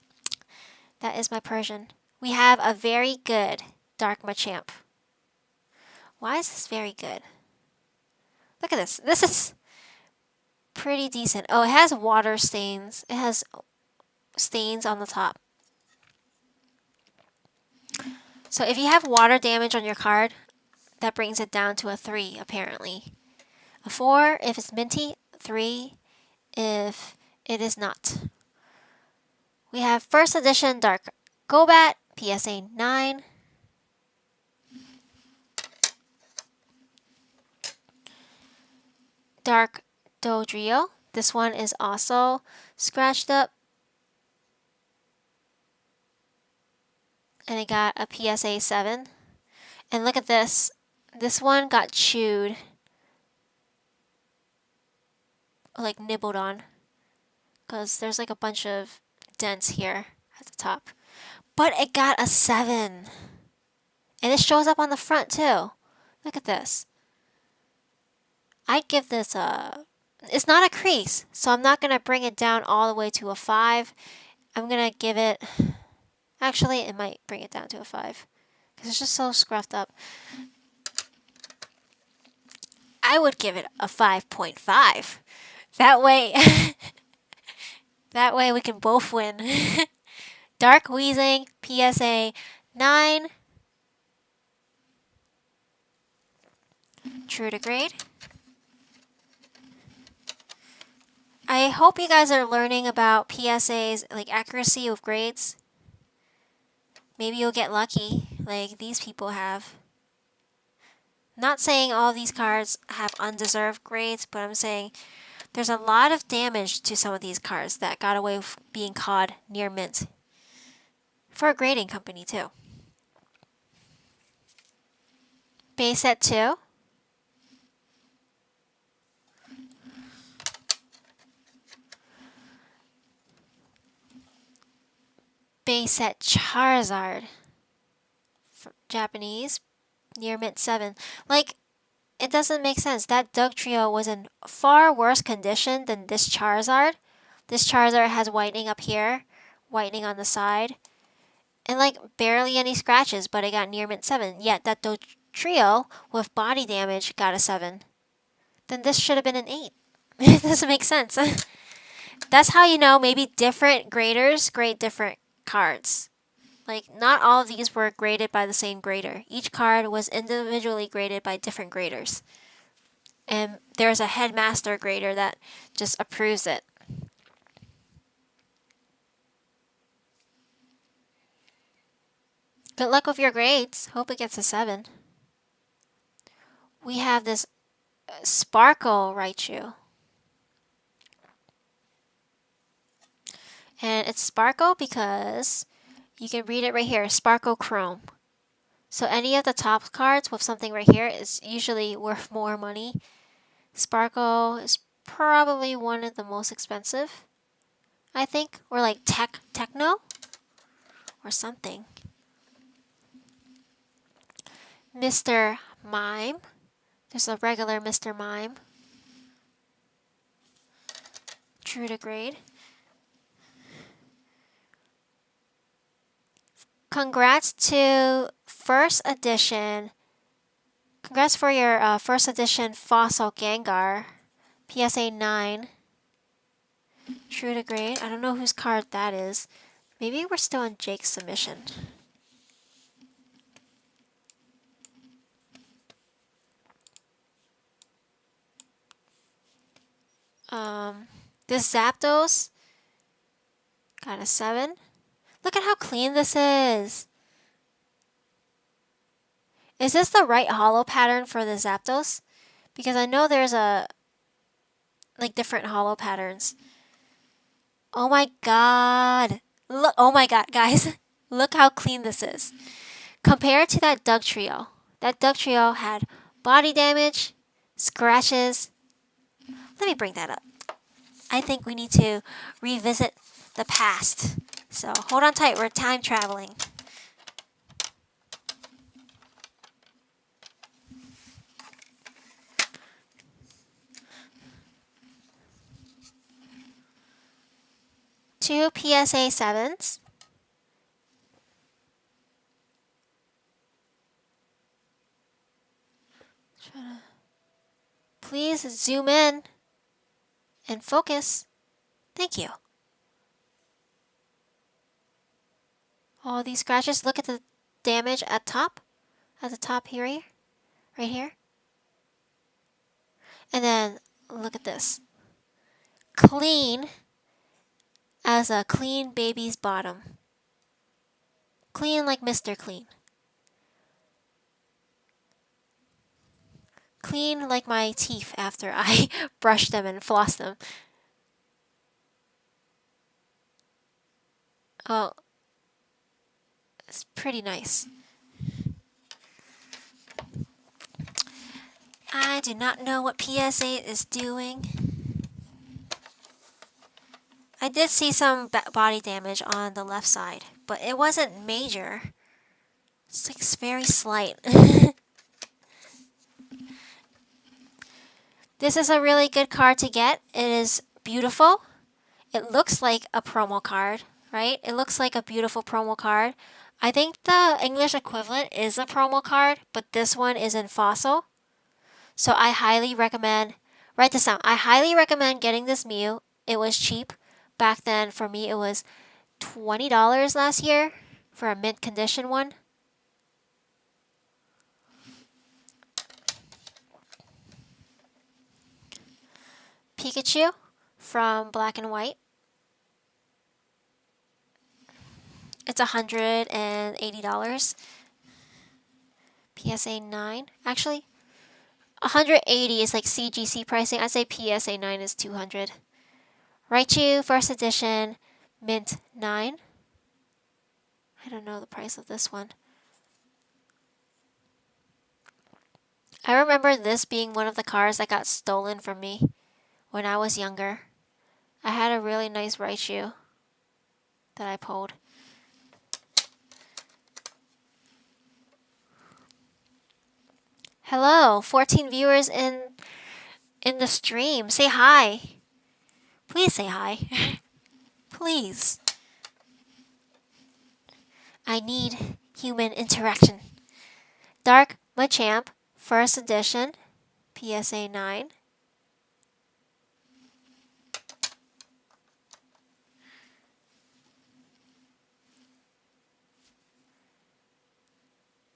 That is my Persian. We have a very good Dark Machamp. Why is this very good? Look at this. This is pretty decent. Oh, it has water stains. It has stains on the top. So if you have water damage on your card, that brings it down to a 3, apparently. A 4 if it's minty, 3 if it is not. We have first edition Dark Gobat, PSA 9. Dark Dodrio. This one is also scratched up. And it got a PSA 7. And look at this. This one got chewed. Like nibbled on. Because there's like a bunch of dents here at the top. But it got a 7. And it shows up on the front too. Look at this. I'd give this a... It's not a crease, so I'm not going to bring it down all the way to a 5. I'm going to give it... Actually, it might bring it down to a 5. Because it's just so scruffed up. I would give it a 5.5. That way... that way we can both win. Dark Weezing, PSA 9. True to grade. I hope you guys are learning about PSA's like accuracy of grades. Maybe you'll get lucky like these people have. Not saying all these cards have undeserved grades, but I'm saying there's a lot of damage to some of these cards that got away with being caught near mint. For a grading company too. Base set 2. Base set Charizard. Japanese. Near mint 7. Like, it doesn't make sense. That Dugtrio was in far worse condition than this Charizard. This Charizard has whitening up here. Whitening on the side. And like, barely any scratches, but it got near mint 7. Yet that Dugtrio with body damage got a 7. Then this should have been an 8. It doesn't make sense. That's how you know maybe different graders grade different cards. Like, not all of these were graded by the same grader. Each card was individually graded by different graders. And there's a headmaster grader that just approves it. Good luck with your grades. Hope it gets a 7. We have this Sparkle Raichu. And it's Sparkle because You can read it right here, Sparkle Chrome. So any of the top cards with something right here is usually worth more money. Sparkle is probably one of the most expensive, I think, or like techno or something. Mr. Mime. There's a regular Mr. Mime. True to grade. Congrats to first edition. Congrats for your first edition Fossil Gengar. PSA 9. True to grade. I don't know whose card that is. Maybe we're still on Jake's submission. This Zapdos got a 7. Look at how clean this is. Is this the right hollow pattern for the Zapdos? Because I know there's different hollow patterns. Oh my god. Look, oh my god, guys. Look how clean this is. Compared to that Doug Trio. That Doug Trio had body damage, scratches. Let me bring that up. I think we need to revisit the past. So hold on tight, we're time traveling. Two PSA 7s. Please zoom in and focus. Thank you. All these scratches, look at the damage at the top here, right here. And then look at this. Clean as a clean baby's bottom. Clean like Mr. Clean. Clean like my teeth after I brush them and floss them. Oh, it's pretty nice. I do not know what PSA is doing. I did see some body damage on the left side, but it wasn't major. It's like very slight. This is a really good card to get. It is beautiful. It looks like a promo card, right? It looks like a beautiful promo card. I think the English equivalent is a promo card, but this one is in Fossil. So I highly recommend, write this down. I highly recommend getting this Mew. It was cheap. Back then, for me, it was $20 last year for a mint condition one. Pikachu from Black and White. It's $180. PSA 9. Actually, 180 is like CGC pricing. I'd say PSA 9 is 200. Raichu first edition, mint 9. I don't know the price of this one. I remember this being one of the cars that got stolen from me when I was younger. I had a really nice Raichu that I pulled. Hello, 14 viewers in the stream. Say hi. Please say hi. Please. I need human interaction. Dark Machamp, first edition, PSA 9.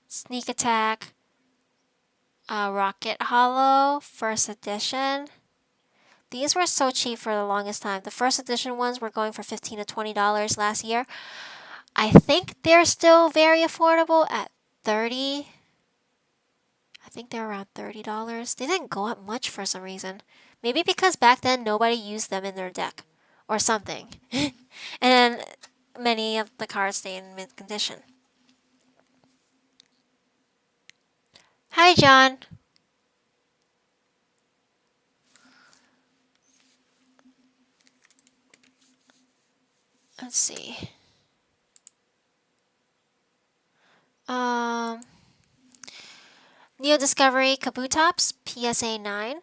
Sneak Attack, Rocket Hollow, first edition. These were so cheap for the longest time. The first edition ones were going for $15 to $20 last year. I think they're still very affordable at $30. I think they're around $30. They didn't go up much for some reason. Maybe because back then nobody used them in their deck or something. And many of the cards stay in mint condition. Hi, John. Let's see. Neo Discovery Kabutops, PSA 9.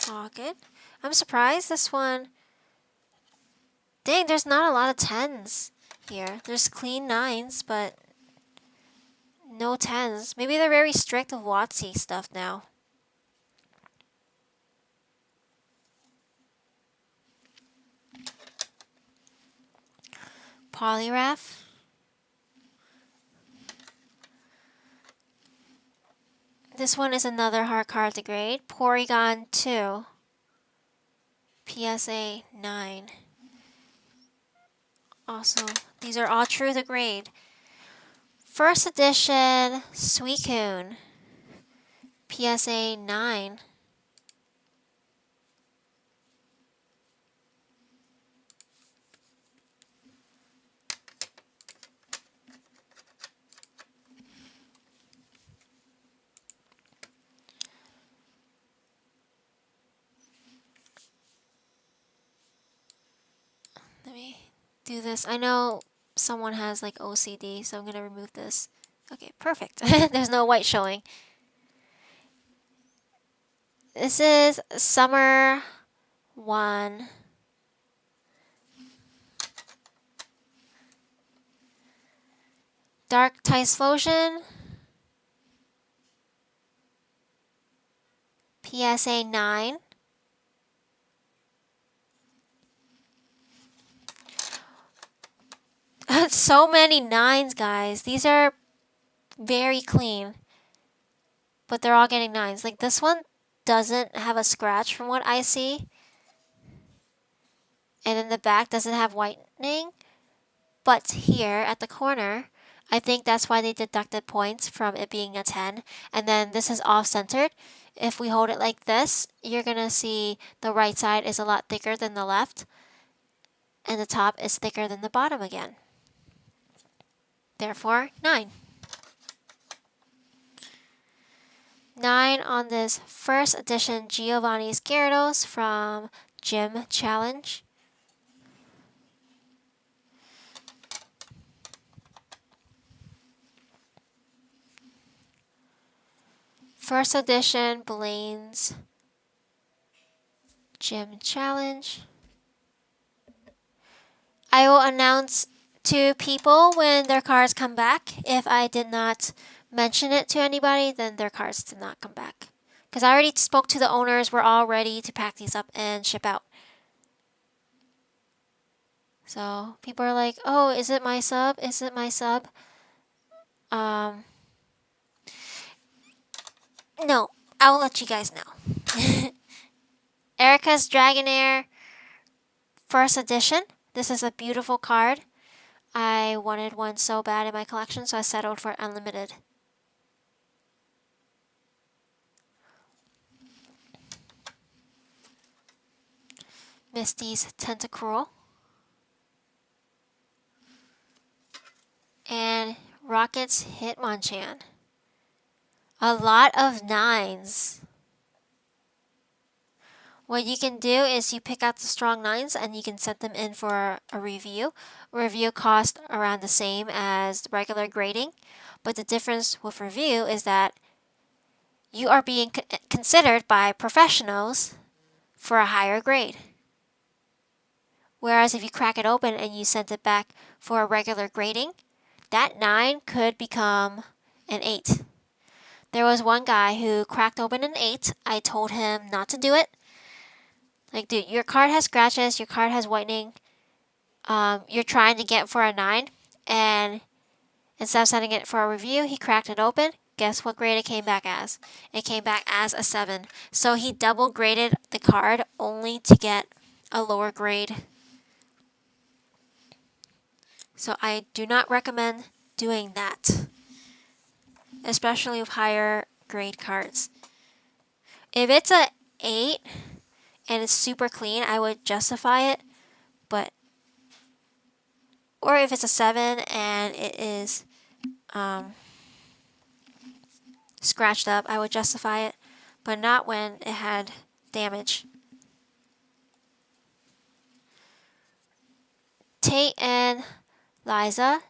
Oh, good. I'm surprised this one. Dang, there's not a lot of 10s here. There's clean 9s, but no 10s. Maybe they're very strict with WotC stuff now. Polygraph. This one is another hard card to grade. Porygon 2. PSA 9. Also, these are all true to grade. First edition Suicune. PSA 9. Let me do this. I know someone has like OCD, so I'm going to remove this. Okay, perfect. There's no white showing. This is Summer 1. Dark Typhlosion. PSA 9. So many 9s, guys. These are very clean. But they're all getting 9s. Like this one doesn't have a scratch from what I see. And then the back doesn't have whitening. But here at the corner, I think that's why they deducted points from it being a 10. And then this is off-centered. If we hold it like this, you're going to see the right side is a lot thicker than the left. And the top is thicker than the bottom again. Therefore, 9. 9 on this first edition Giovanni's Gyarados from Gym Challenge. First edition Blaine's Gym Challenge. I will announce to people when their cards come back. If I did not mention it to anybody, then their cards did not come back. Because I already spoke to the owners. We're all ready to pack these up and ship out. So people are like, oh, is it my sub? Is it my sub? No, I will let you guys know. Erica's Dragonair First Edition. This is a beautiful card. I wanted one so bad in my collection, so I settled for Unlimited. Misty's Tentacruel. And Rocket's Hitmonchan. A lot of 9s. What you can do is you pick out the strong 9s and you can send them in for a review. Review costs around the same as regular grading, but the difference with review is that you are being considered by professionals for a higher grade. Whereas if you crack it open and you send it back for a regular grading, that 9 could become an 8. There was one guy who cracked open an 8. I told him not to do it. Like, dude, your card has scratches, your card has whitening. You're trying to get for a 9, and instead of sending it for a review, he cracked it open. Guess what grade it came back as? It came back as a 7. So he double graded the card only to get a lower grade. So I do not recommend doing that, especially with higher grade cards. If it's a 8 and it's super clean, I would justify it. But or if it's a 7 and it is scratched up, I would justify it, but not when it had damage. Tate and Liza,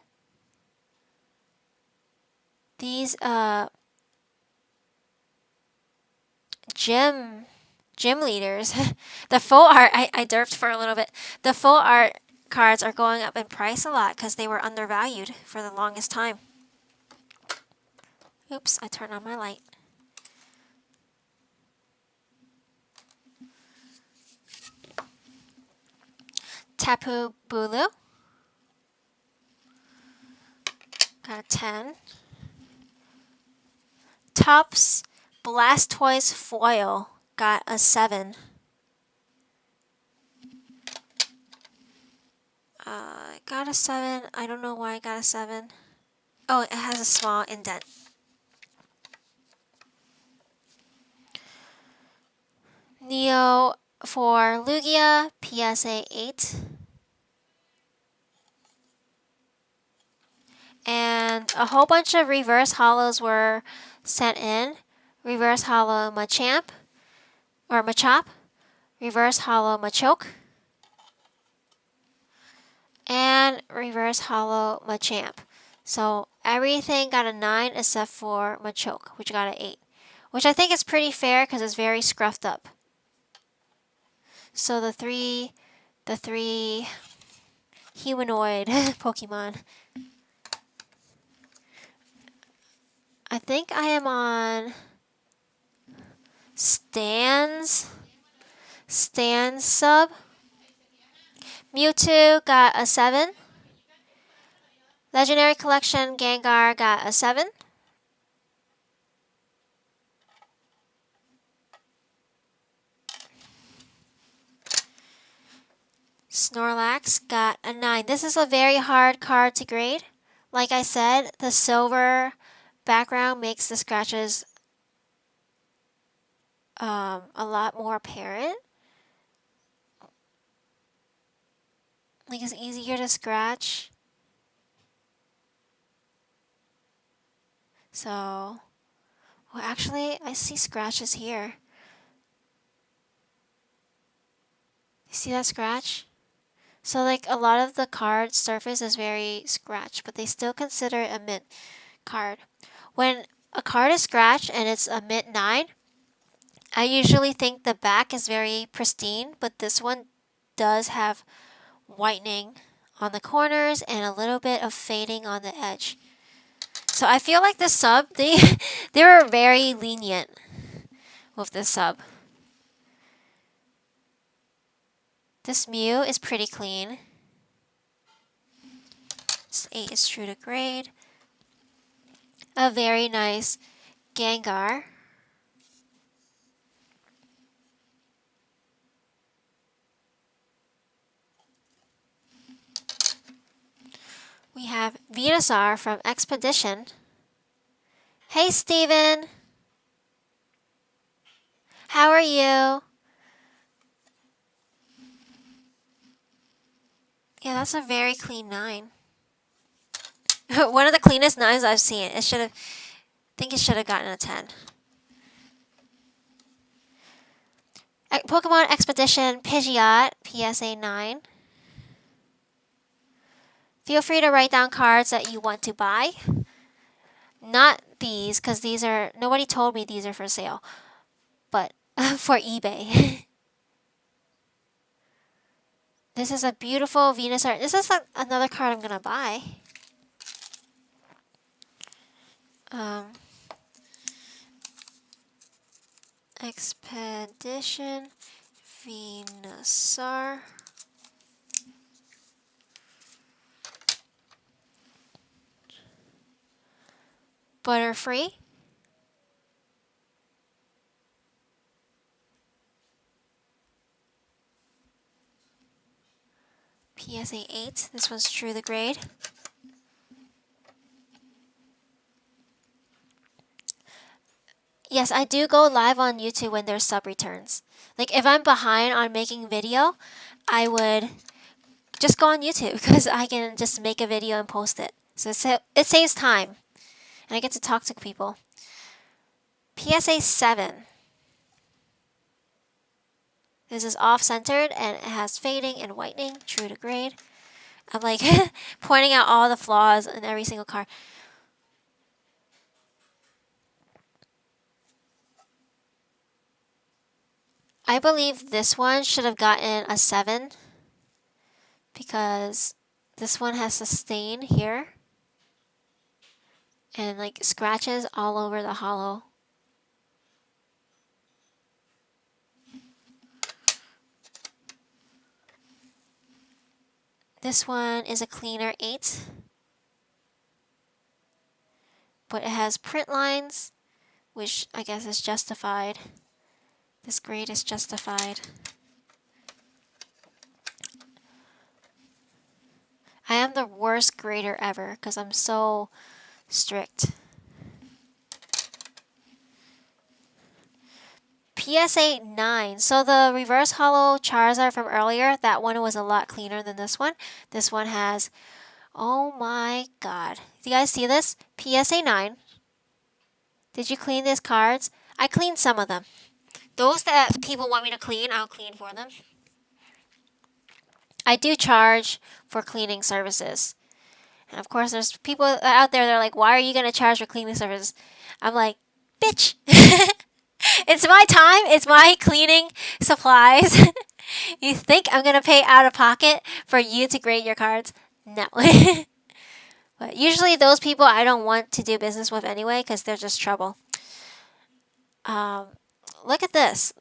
these gym leaders, the full art, I derped for a little bit. The full art cards are going up in price a lot because they were undervalued for the longest time. Oops, I turned on my light. Tapu Bulu, got a 10. Topps Blastoise Foil, got a 7. Got a 7. I don't know why I got a 7. Oh, it has a small indent. Neo for Lugia, PSA 8. And a whole bunch of reverse hollows were sent in. Reverse hollow Machamp, or Machop. Reverse hollow Machoke. And reverse hollow Machamp. So everything got a 9 except for Machoke, which got an 8. Which I think is pretty fair because it's very scruffed up. So the three humanoid Pokemon. I think I am on Stan's sub. Mewtwo got a 7. Legendary Collection Gengar got a 7. Snorlax got a 9. This is a very hard card to grade. Like I said, the silver background makes the scratches a lot more apparent. Like it's easier to scratch. So, well, actually, I see scratches here. You see that scratch? So like a lot of the card surface is very scratched, but they still consider it a mint card. When a card is scratched and it's a mint 9, I usually think the back is very pristine, but this one does have whitening on the corners and a little bit of fading on the edge. So I feel like the sub, they were very lenient with this sub. This Mew is pretty clean. This 8 is true to grade. A very nice Gengar. We have Venusaur from Expedition. Hey Steven! How are you? Yeah, that's a very clean 9. One of the cleanest 9s I've seen. I think it should have gotten a 10. Pokemon Expedition Pidgeot, PSA 9. Feel free to write down cards that you want to buy. Not these, because these are, nobody told me these are for sale. But for eBay. This is a beautiful Venusaur. This is another card I'm going to buy. Expedition Venusaur. Butterfree. PSA 8. This one's true to grade. Yes, I do go live on YouTube when there's sub returns. Like if I'm behind on making video, I would just go on YouTube because I can just make a video and post it. So it saves time and I get to talk to people. PSA 7. This is off-centered and it has fading and whitening, true to grade. I'm like pointing out all the flaws in every single card. I believe this one should have gotten a 7 because this one has a stain here and like scratches all over the hollow. This one is a cleaner 8, but it has print lines, which I guess is justified. This grade is justified. I am the worst grader ever because I'm so strict. PSA 9. So the reverse hollow Charizard from earlier, that one was a lot cleaner than this one. This one has, oh my god. Do you guys see this? PSA 9. Did you clean these cards? I cleaned some of them. Those that people want me to clean, I'll clean for them. I do charge for cleaning services. And of course, there's people out there that are like, why are you going to charge for cleaning services? I'm like, bitch. It's my time. It's my cleaning supplies. You think I'm going to pay out of pocket for you to grade your cards? No. But usually those people I don't want to do business with anyway because they're just trouble. Look at this.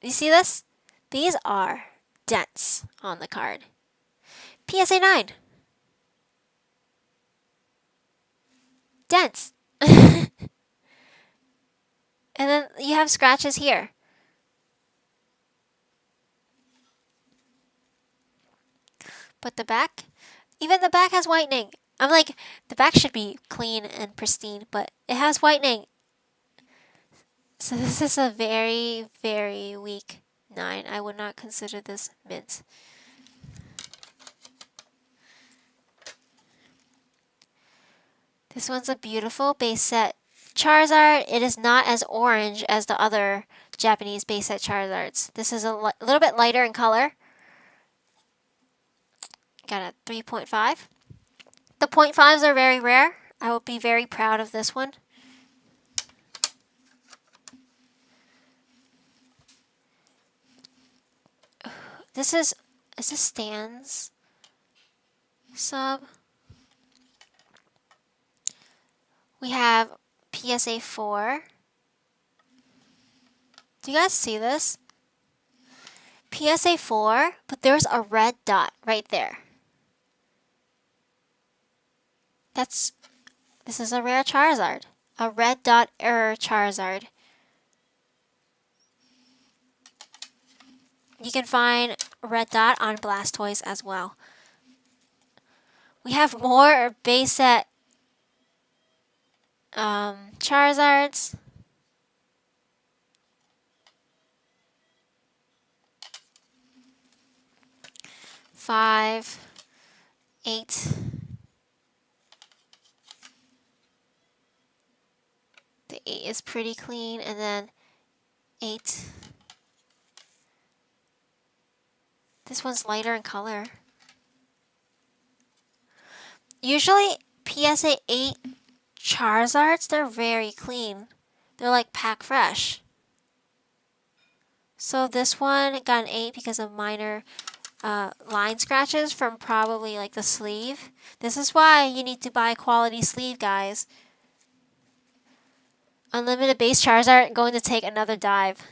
You see this? These are dents on the card. PSA 9. Dents. And then you have scratches here. But the back, even the back has whitening. I'm like, the back should be clean and pristine, but it has whitening. So this is a very, very weak 9. I would not consider this mint. This one's a beautiful base set Charizard. It is not as orange as the other Japanese base set Charizards. This is a little bit lighter in color. Got a 3.5. The 0.5s are very rare. I will be very proud of this one. This is this Stan's sub? We have PSA 4. Do you guys see this? PSA 4, but there's a red dot right there. This is a rare Charizard. A red dot error Charizard. You can find red dot on Blastoise as well. We have more base set Charizards. Five, 8. The 8 is pretty clean, and then 8. This one's lighter in color. Usually PSA 8 Charizards, they're very clean. They're like pack fresh. So this one got an 8 because of minor line scratches from probably like the sleeve. This is why you need to buy quality sleeve, guys. Unlimited base Charizard going to take another dive.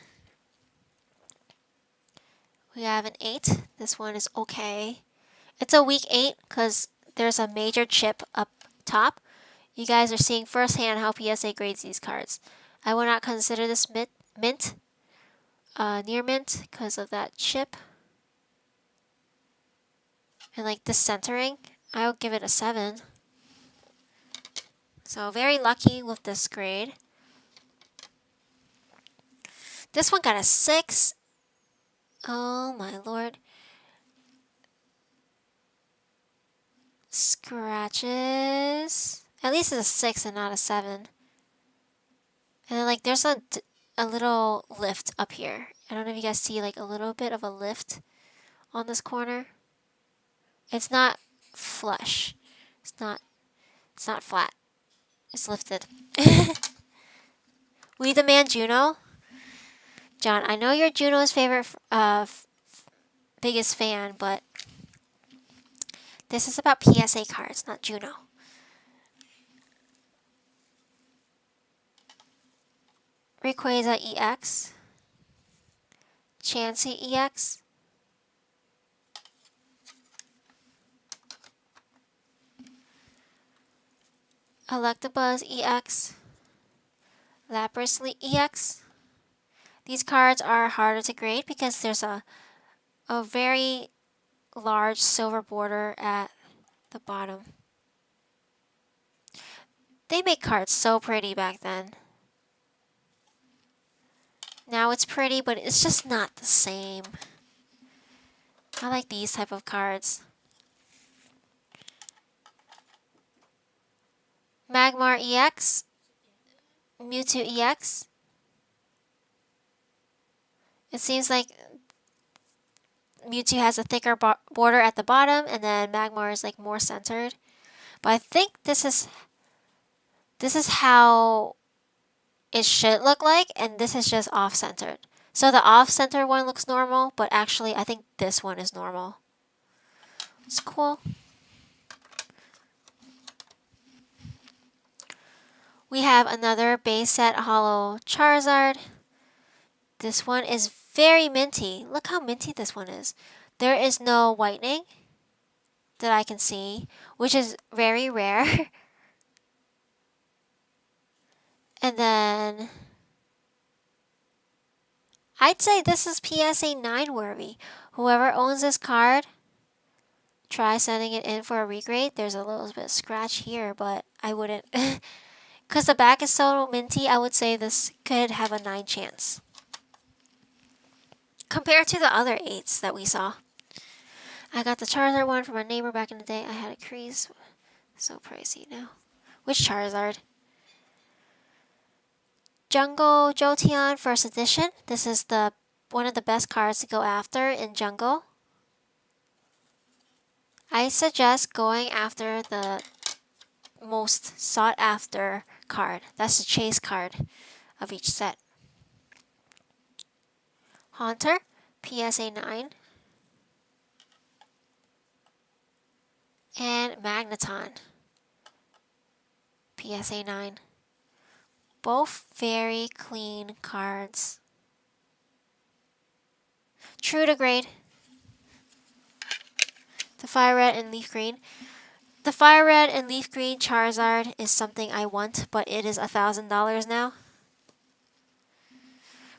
We have an 8. This one is okay. It's a weak 8 because there's a major chip up top. You guys are seeing firsthand how PSA grades these cards. I would not consider this mint, near mint, because of that chip. And like this centering, I would give it a 7. So very lucky with this grade. This one got a 6. Oh my lord. Scratches. At least it's a 6 and not a 7. And then like there's a little lift up here. I don't know if you guys see like a little bit of a lift on this corner. It's not flush. It's not flat. It's lifted. We demand Juno. John, I know you're Juno's favorite biggest fan, but this is about PSA cards, not Juno. Rayquaza EX. Chansey EX. Electabuzz EX. Lapras EX. These cards are harder to grade because there's a very large silver border at the bottom. They made cards so pretty back then. Now it's pretty, but it's just not the same. I like these type of cards. Magmar EX. Mewtwo EX. It seems like Mewtwo has a thicker border at the bottom, and then Magmar is like more centered. But I think this is how it should look like, and this is just off-centered. So the off-center one looks normal, but actually I think this one is normal. It's cool. We have another base set holo Charizard. This one is very minty. Look how minty this one is. There is no whitening that I can see, which is very rare. And then I'd say this is PSA 9 worthy. Whoever owns this card, try sending it in for a regrade. There's a little bit of scratch here, but I wouldn't. Because the back is so minty, I would say this could have a 9 chance. Compared to the other 8s that we saw. I got the Charizard one from a neighbor back in the day. I had a crease. So pricey now. Which Charizard? Jungle Jolteon First Edition. This is one of the best cards to go after in Jungle. I suggest going after the most sought after card. That's the chase card of each set. Haunter, PSA 9. And Magneton, PSA 9. Both very clean cards. True to grade. The Fire Red and Leaf Green. The Fire Red and Leaf Green Charizard is something I want, but it is $1,000 now.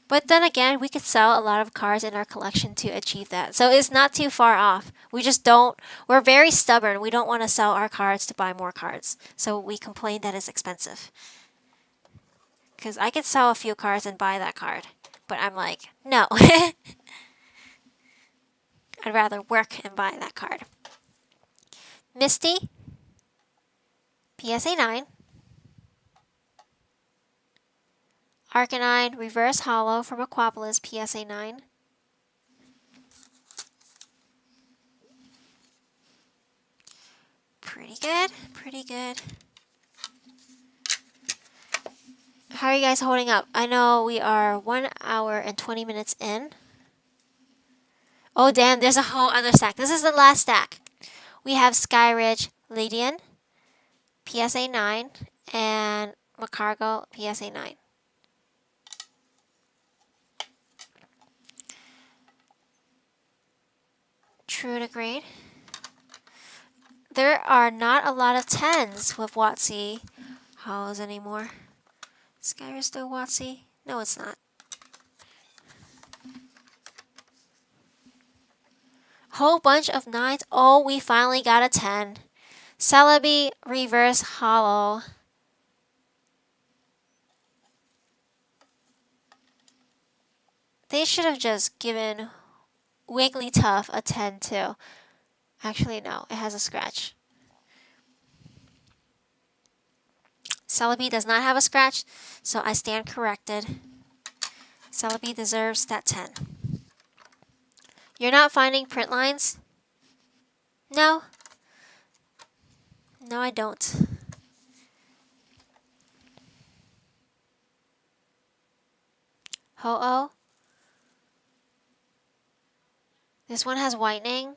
But then again, we could sell a lot of cards in our collection to achieve that. So it's not too far off. We're very stubborn. We don't want to sell our cards to buy more cards. So we complain that it's expensive. Because I could sell a few cards and buy that card. But I'm like, no. I'd rather work and buy that card. Misty, PSA 9. Arcanine Reverse Holo from Aquapolis, PSA 9. Pretty good, pretty good. How are you guys holding up? I know we are 1 hour and 20 minutes in. Oh damn, there's a whole other stack. This is the last stack. We have Skyridge Lydian, PSA 9, and Macargo, PSA 9. True to grade. There are not a lot of 10s with WotC holos anymore. Skyridge still WotC? No, it's not. Whole bunch of 9s. Oh, we finally got a 10. Celebi Reverse Holo. They should have just given Wigglytuff a 10 too. Actually, no, it has a scratch. Celebi does not have a scratch, so I stand corrected. Celebi deserves that 10. You're not finding print lines? No. No, I don't. Ho-Oh. This one has whitening.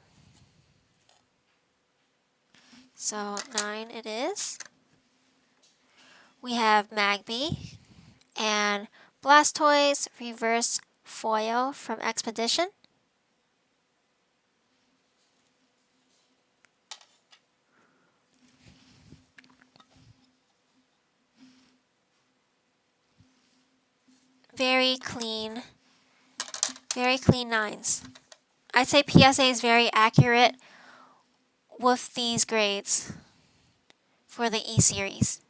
So 9 it is. We have Magby and Blastoise reverse foil from Expedition. Very clean 9s. I'd say PSA is very accurate with these grades for the E series.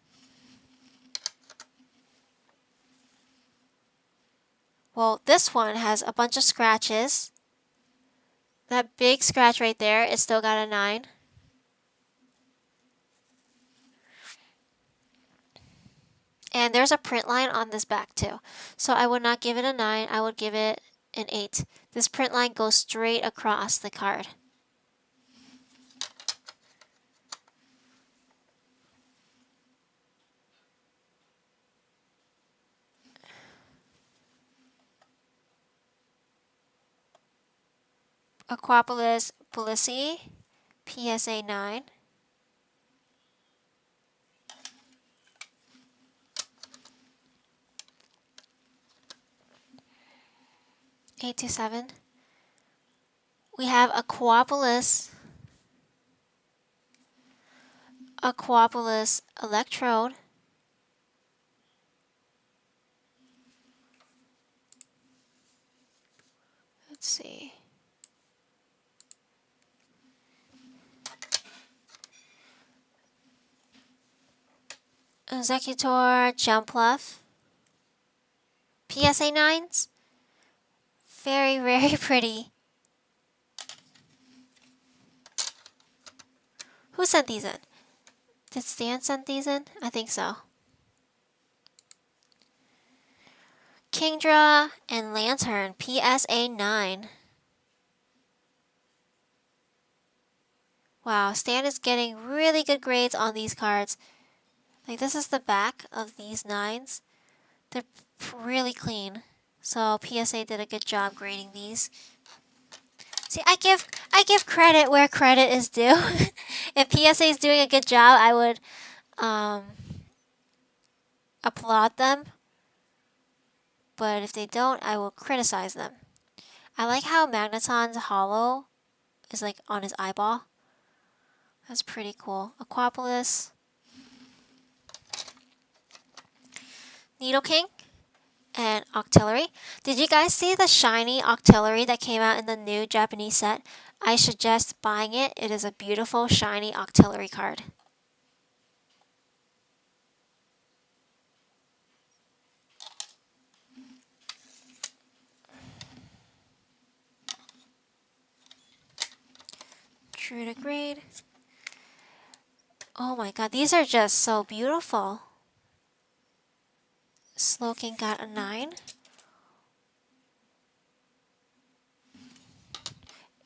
Well, this one has a bunch of scratches. That big scratch right there, it still got a 9. And there's a print line on this back too. So I would not give it a 9, I would give it an 8. This print line goes straight across the card. Aquapolis Polisi, PSA 9. Eight to 7. We have Aquapolis Electrode. Let's see. Executor Jumpluff. PSA 9s. Very, very pretty. Who sent these in? Did Stan send these in? I think so. Kingdra and Lantern, PSA 9. Wow, Stan is getting really good grades on these cards. Like, this is the back of these 9s. They're really clean. So PSA did a good job grading these. See, I give credit where credit is due. If PSA is doing a good job, I would applaud them. But if they don't, I will criticize them. I like how Magneton's hollow is like on his eyeball. That's pretty cool. Aquapolis. Nidoking and Octillery. Did you guys see the shiny Octillery that came out in the new Japanese set? I suggest buying it. It is a beautiful shiny Octillery card. True to grade. Oh my god, these are just so beautiful. Slowking got a 9.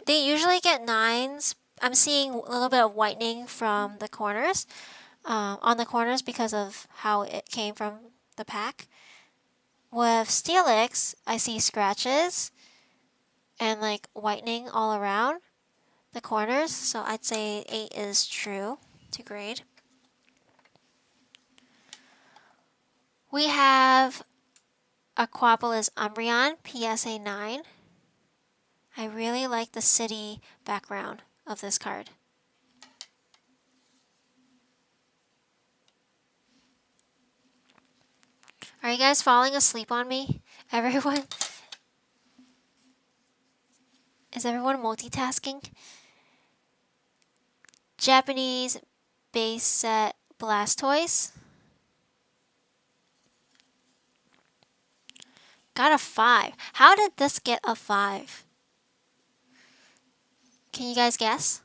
They usually get 9s. I'm seeing a little bit of whitening from the corners, on the corners because of how it came from the pack. With Steelix, I see scratches and like whitening all around the corners, so I'd say 8 is true to grade. We have Aquapolis Umbreon, PSA 9. I really like the city background of this card. Are you guys falling asleep on me? Everyone? Is everyone multitasking? Japanese base set Blastoise. Got a 5. How did this get a 5? Can you guys guess?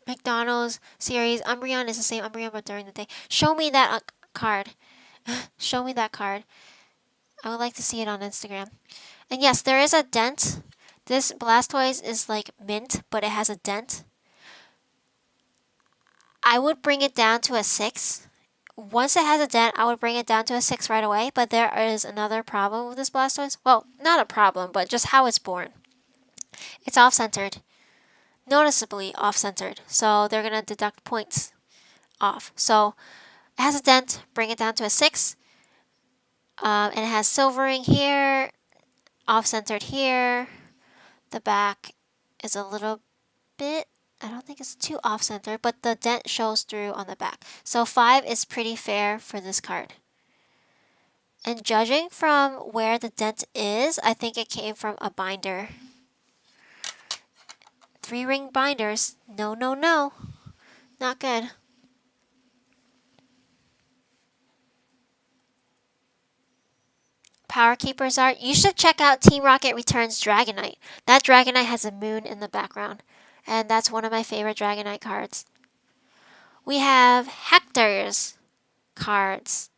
McDonald's series. Umbreon is the same Umbreon but during the day. Show me that card. Show me that card. I would like to see it on Instagram. And yes, there is a dent. This Blastoise is like mint, but it has a dent. I would bring it down to a 6. Once it has a dent, I would bring it down to a 6 right away. But there is another problem with this Blastoise. Well, not a problem, but just how it's born. It's off-centered. Noticeably off-centered. So they're going to deduct points off. So it has a dent, bring it down to a 6. And it has silvering here, off-centered here. The back is a little bit, I don't think it's too off-centered, but the dent shows through on the back. So 5 is pretty fair for this card. And judging from where the dent is, I think it came from a binder. 3-ring binders. No, no, no. Not good. Power Keepers art. You should check out Team Rocket Returns Dragonite. That Dragonite has a moon in the background. And that's one of my favorite Dragonite cards. We have Hector's cards.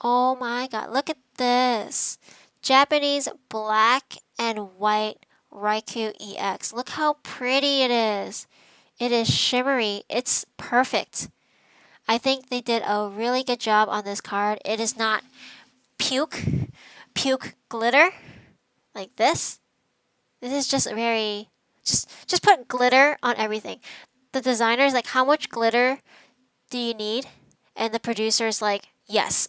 Oh my god, look at this. Japanese black and white Raikou EX. Look how pretty it is. It is shimmery. It's perfect. I think they did a really good job on this card. It is not puke glitter like this. This is just very, just put glitter on everything. The designer's like, how much glitter do you need? And the producer's like, yes.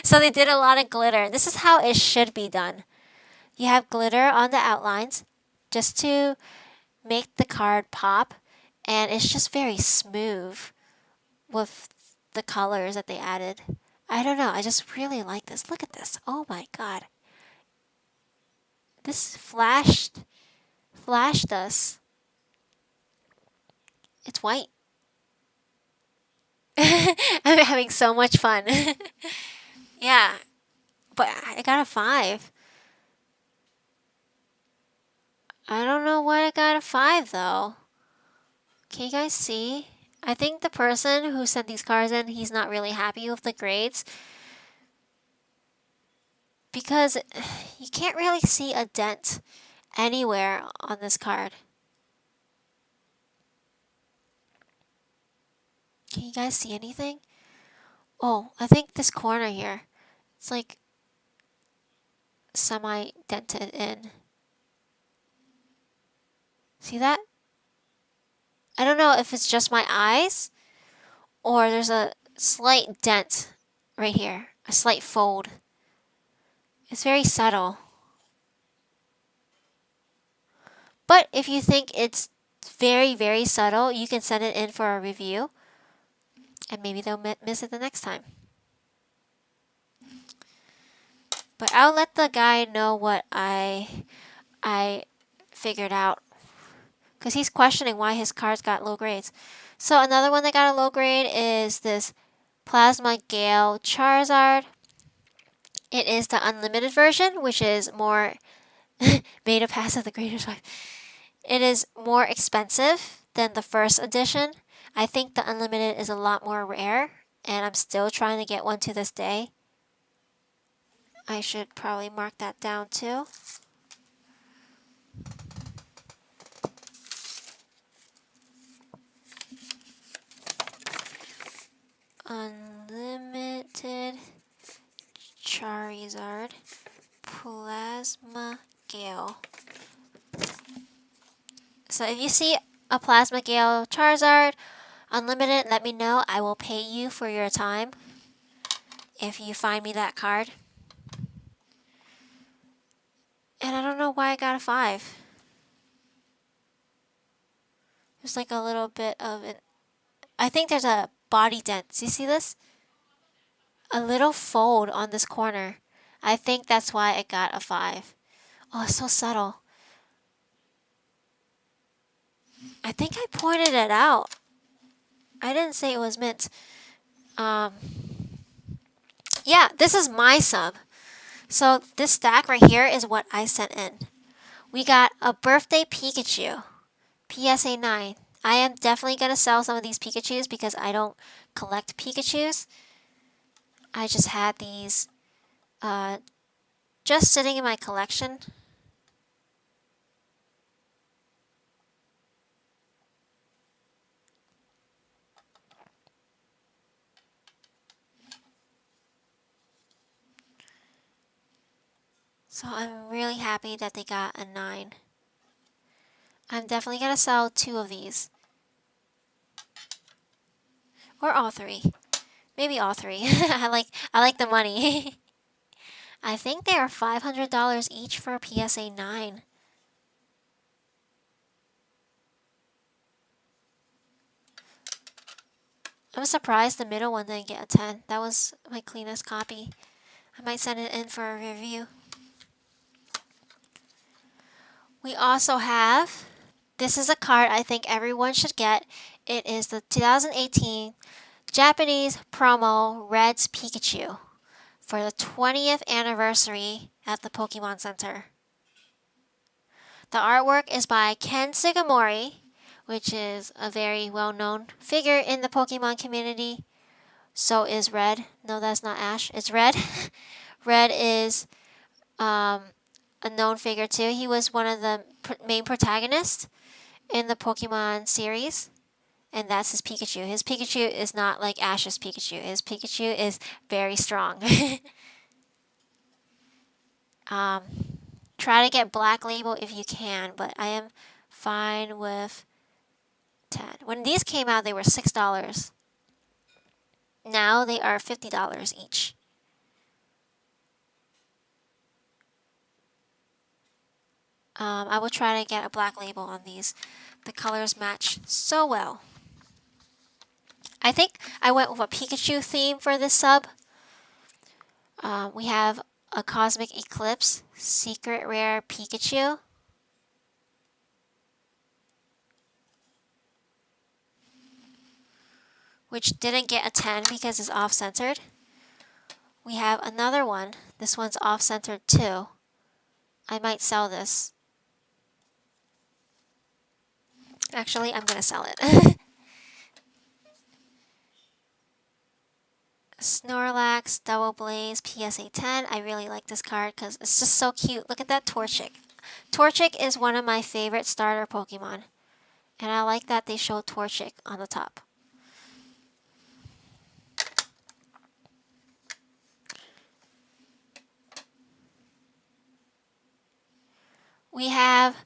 So they did a lot of glitter. This is how it should be done. You have glitter on the outlines just to make the card pop. And it's just very smooth with the colors that they added. I don't know. I just really like this. Look at this. Oh my god. This flashed us. It's white. I'm having so much fun. Yeah, but I got a 5. I don't know why I got a 5 though. Can you guys see? I think the person who sent these cards in, he's not really happy with the grades. Because you can't really see a dent anywhere on this card. Can you guys see anything? Oh, I think this corner here. It's like semi-dented in. See that? I don't know if it's just my eyes or there's a slight dent right here. A slight fold. It's very subtle. But if you think it's very, very subtle, you can send it in for a review. And maybe they'll miss it the next time. But I'll let the guy know what I figured out. Because he's questioning why his cards got low grades. So another one that got a low grade is this Plasma Gale Charizard. It is the unlimited version, which is more Beta Pass of the Greater 5. It is more expensive than the first edition. I think the unlimited is a lot more rare, and I'm still trying to get one to this day. I should probably mark that down too. Unlimited Charizard Plasma Gale. So if you see a Plasma Gale Charizard Unlimited, let me know. I will pay you for your time if you find me that card. And I don't know why I got a 5. There's like a little bit of an... I think there's a body dent. Do you see this? a little fold on this corner. I think that's why it got a 5. Oh, it's so subtle. I think I pointed it out. I didn't say it was mint. Yeah, this is my sub. So this stack right here is what I sent in. We got a birthday Pikachu, PSA 9. I am definitely going to sell some of these Pikachus because I don't collect Pikachus. I just had these just sitting in my collection. So I'm really happy that they got a 9. I'm definitely going to sell 2 of these. Or all 3. Maybe all 3. I like the money. I think they are $500 each for a PSA 9. I'm surprised the middle one didn't get a 10. That was my cleanest copy. I might send it in for a review. We also have, this is a card I think everyone should get. It is the 2018 Japanese promo Red's Pikachu for the 20th anniversary at the Pokemon Center. The artwork is by Ken Sugimori, which is a very well-known figure in the Pokemon community. So is Red. No, that's not Ash. It's Red. Red is a known figure too. He was one of the main protagonists in the Pokemon series. And that's his Pikachu. His Pikachu is not like Ash's Pikachu. His Pikachu is very strong. Try to get Black Label if you can, but I am fine with 10. When these came out, they were $6. Now they are $50 each. I will try to get a Black Label on these. The colors match so well. I think I went with a Pikachu theme for this sub. We have a Cosmic Eclipse Secret Rare Pikachu. Which didn't get a 10 because it's off-centered. We have another one. This one's off-centered too. I might sell this. Actually, I'm going to sell it. Snorlax Double Blaze PSA 10. I really like this card because it's just so cute. Look at that Torchic. Torchic is one of my favorite starter Pokemon. And I like that they show Torchic on the top. We have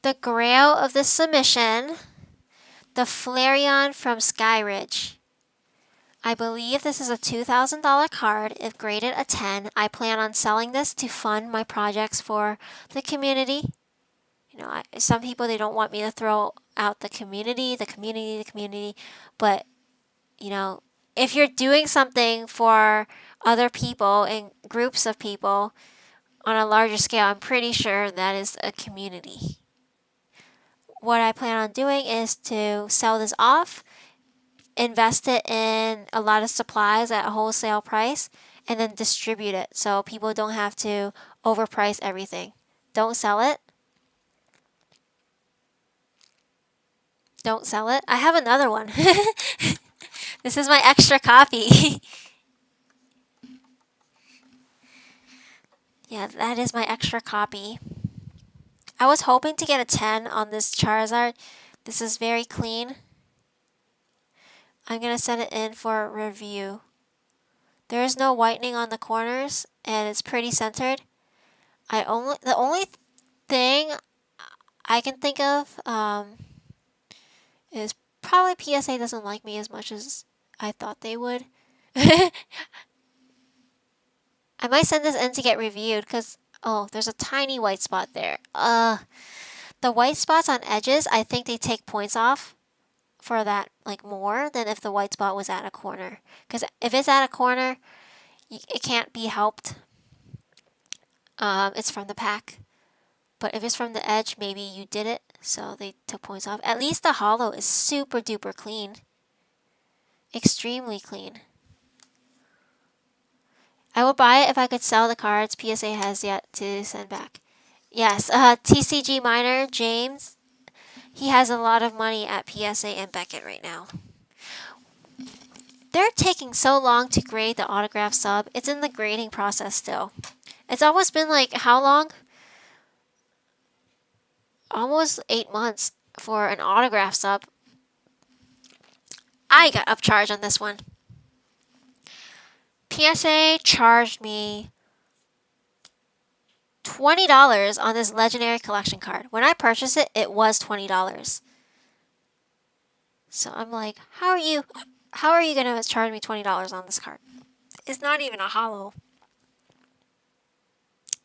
the Grail of the Submission, the Flareon from Skyridge. I believe this is a $2,000 card. If graded a 10, I plan on selling this to fund my projects for the community. You know, some people, they don't want me to throw out the community. But, you know, if you're doing something for other people and groups of people on a larger scale, I'm pretty sure that is a community. What I plan on doing is to sell this off, invest it in a lot of supplies at a wholesale price, and then distribute it so people don't have to overprice everything. Don't sell it. Don't sell it. I have another one. This is my extra copy. Yeah, that is my extra copy. I was hoping to get a 10 on this Charizard. This is very clean. I'm going to send it in for review. There is no whitening on the corners, and it's pretty centered. The only thing I can think of is probably PSA doesn't like me as much as I thought they would. I might send this in to get reviewed because, oh, there's a tiny white spot there. The white spots on edges, I think they take points off for that, like, more than if the white spot was at a corner. Because if it's at a corner, It can't be helped. It's from the pack. But if it's from the edge, maybe you did it, so they took points off. At least the hollow is super duper clean. Extremely clean. I would buy it if I could sell the cards PSA has yet to send back. Yes, TCG Miner, James, he has a lot of money at PSA and Beckett right now. They're taking so long to grade the autograph sub. It's in the grading process still. It's almost been like, how long? Almost 8 months for an autograph sub. I got upcharged on this one. PSA charged me $20 on this legendary collection card. When I purchased it, it was $20. So I'm like, how are you going to charge me $20 on this card? It's not even a hollow.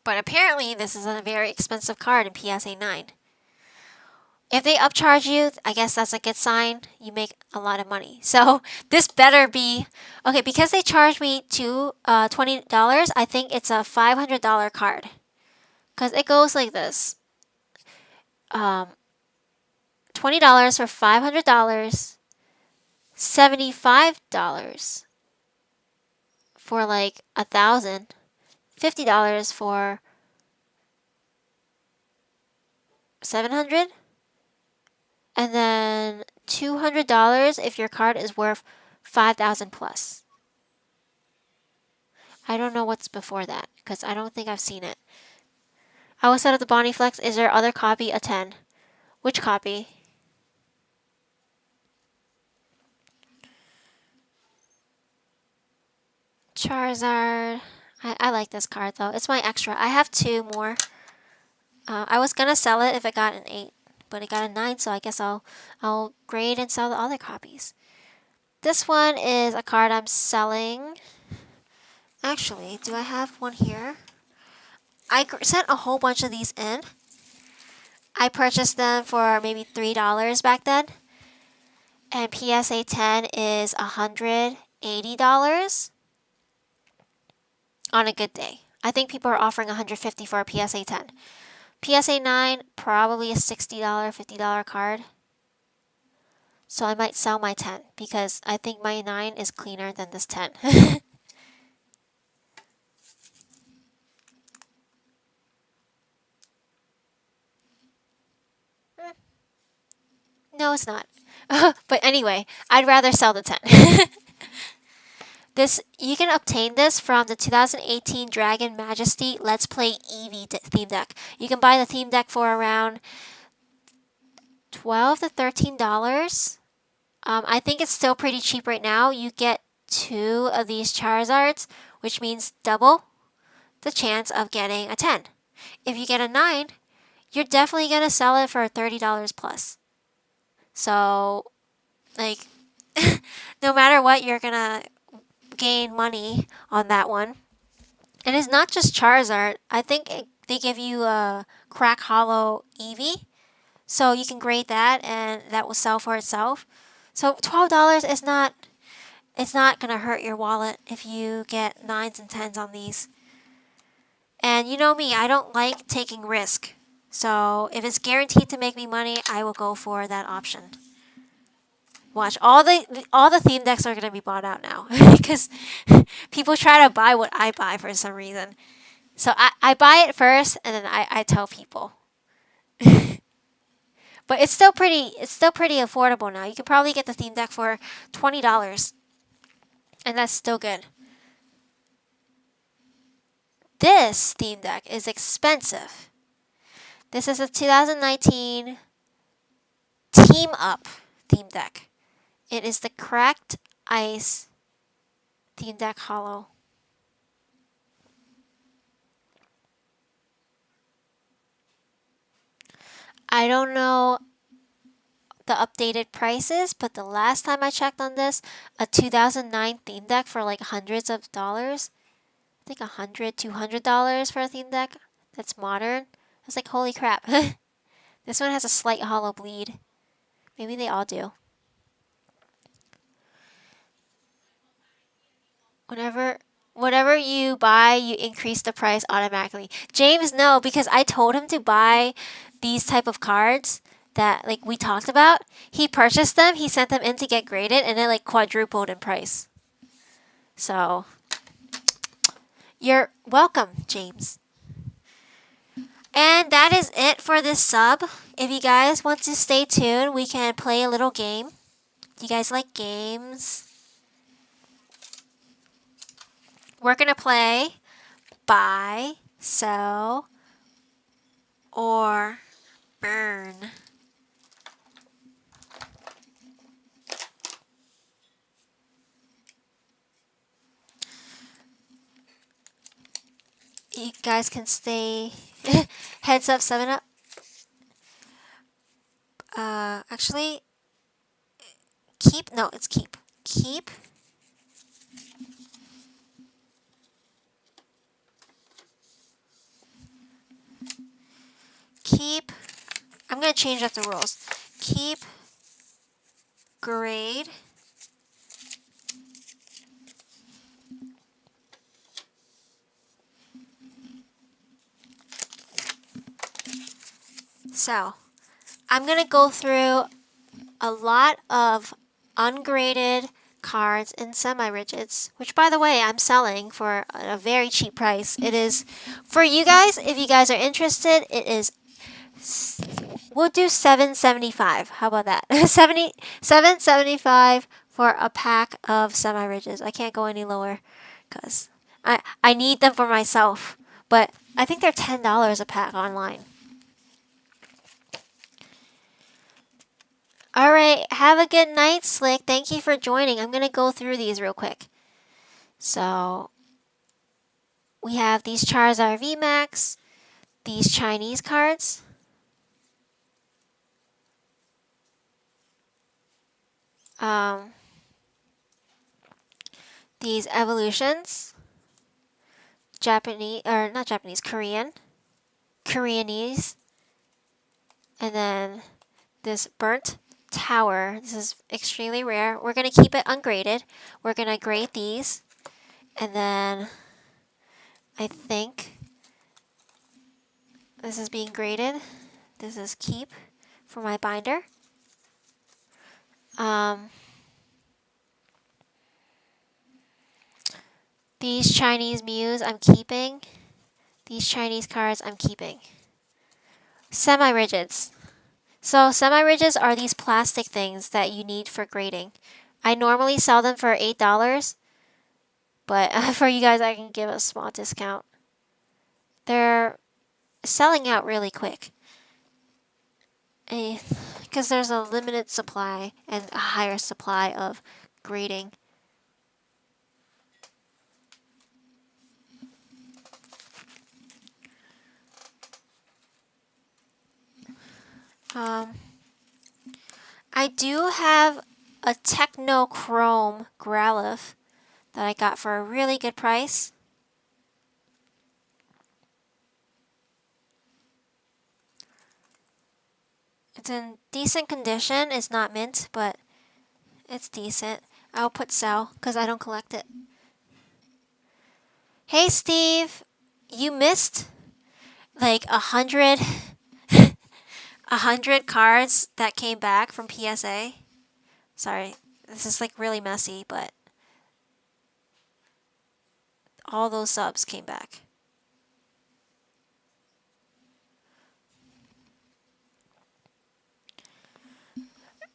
But apparently this is a very expensive card in PSA 9. If they upcharge you, I guess that's a good sign. You make a lot of money. So this better be okay, because they charged me $20. I think it's a $500 card, because it goes like this: $20 for $500, $75 for like 1,000, $50 for 700. And then $200 if your card is worth 5,000 plus. I don't know what's before that, because I don't think I've seen it. I will set up the Bonnie Flex. Is there other copy a 10? Which copy? Charizard. I like this card though. It's my extra. I have 2 more. I was gonna sell it if it got an 8, but it got a 9, so I guess I'll grade and sell the other copies. This one is a card I'm selling. Actually, do I have one here? I sent a whole bunch of these in. I purchased them for maybe $3 back then. And PSA 10 is $180 on a good day. I think people are offering $150 for a PSA 10. PSA 9, probably a $60, $50 card. So I might sell my 10 because I think my 9 is cleaner than this 10. No, it's not. But anyway, I'd rather sell the 10. You can obtain this from the 2018 Dragon Majesty Let's Play Eevee theme deck. You can buy the theme deck for around $12 to $13. I think it's still pretty cheap right now. You get 2 of these Charizards, which means double the chance of getting a 10. If you get a 9, you're definitely going to sell it for $30 plus. So, like, no matter what, you're going to gain money on that one. And it's not just Charizard. I think they give you a Crack Hollow Eevee. So you can grade that and that will sell for itself. So $12 is not, it's not going to hurt your wallet if you get 9s and 10s on these. And you know me, I don't like taking risk. So if it's guaranteed to make me money, I will go for that option. Watch, all the theme decks are going to be bought out now because people try to buy what I buy for some reason. So I buy it first and then I tell people. But it's still pretty affordable now. You can probably get the theme deck for $20. And that's still good. This theme deck is expensive. This is a 2019 Team Up theme deck. It is the Cracked Ice theme deck hollow. I don't know the updated prices, but the last time I checked on this, a 2009 theme deck for like hundreds of dollars. I think $100, $200 for a theme deck that's modern. I was like, holy crap. This one has a slight hollow bleed. Maybe they all do. Whenever whatever you buy, you increase the price automatically. James, no, because I told him to buy these type of cards that like we talked about. He purchased them, he sent them in to get graded, and it like quadrupled in price. So you're welcome, James. And that is it for this sub. If you guys want to stay tuned, we can play a little game. Do you guys like games? We're gonna play buy, sell, or burn. You guys can stay. Heads up, 7 up. Actually, keep. No, it's keep. Keep. Keep. I'm gonna change up the rules. Keep. Grade. So, I'm gonna go through a lot of ungraded cards in semi-rigids, which by the way I'm selling for a very cheap price. It is for you guys, if you guys are interested, it is we'll do $7.75. How about that? $7.75 for a pack of semi-rigids. I can't go any lower because I need them for myself. But I think they're $10 a pack online. Alright, have a good night, Slick. Thank you for joining. I'm going to go through these real quick. So, we have these Charizard VMAX, these Chinese cards, these evolutions, Japanese, or not Japanese, Koreanese, and then this burnt tower. This is extremely rare. We're going to keep it ungraded. We're going to grade these, and then I think this is being graded. This is keep for my binder. These Chinese Mews I'm keeping. These Chinese cards I'm keeping. Semi-rigids. So semi-rigids are these plastic things that you need for grading. I normally sell them for $8, but for you guys I can give a small discount. They're selling out really quick. Because there's a limited supply and a higher supply of grading. I do have a Technochrome Growlithe that I got for a really good price. It's in decent condition. It's not mint, but it's decent. I'll put sell because I don't collect it. Hey Steve, you missed like 100 cards that came back from PSA. Sorry, this is like really messy, but all those subs came back.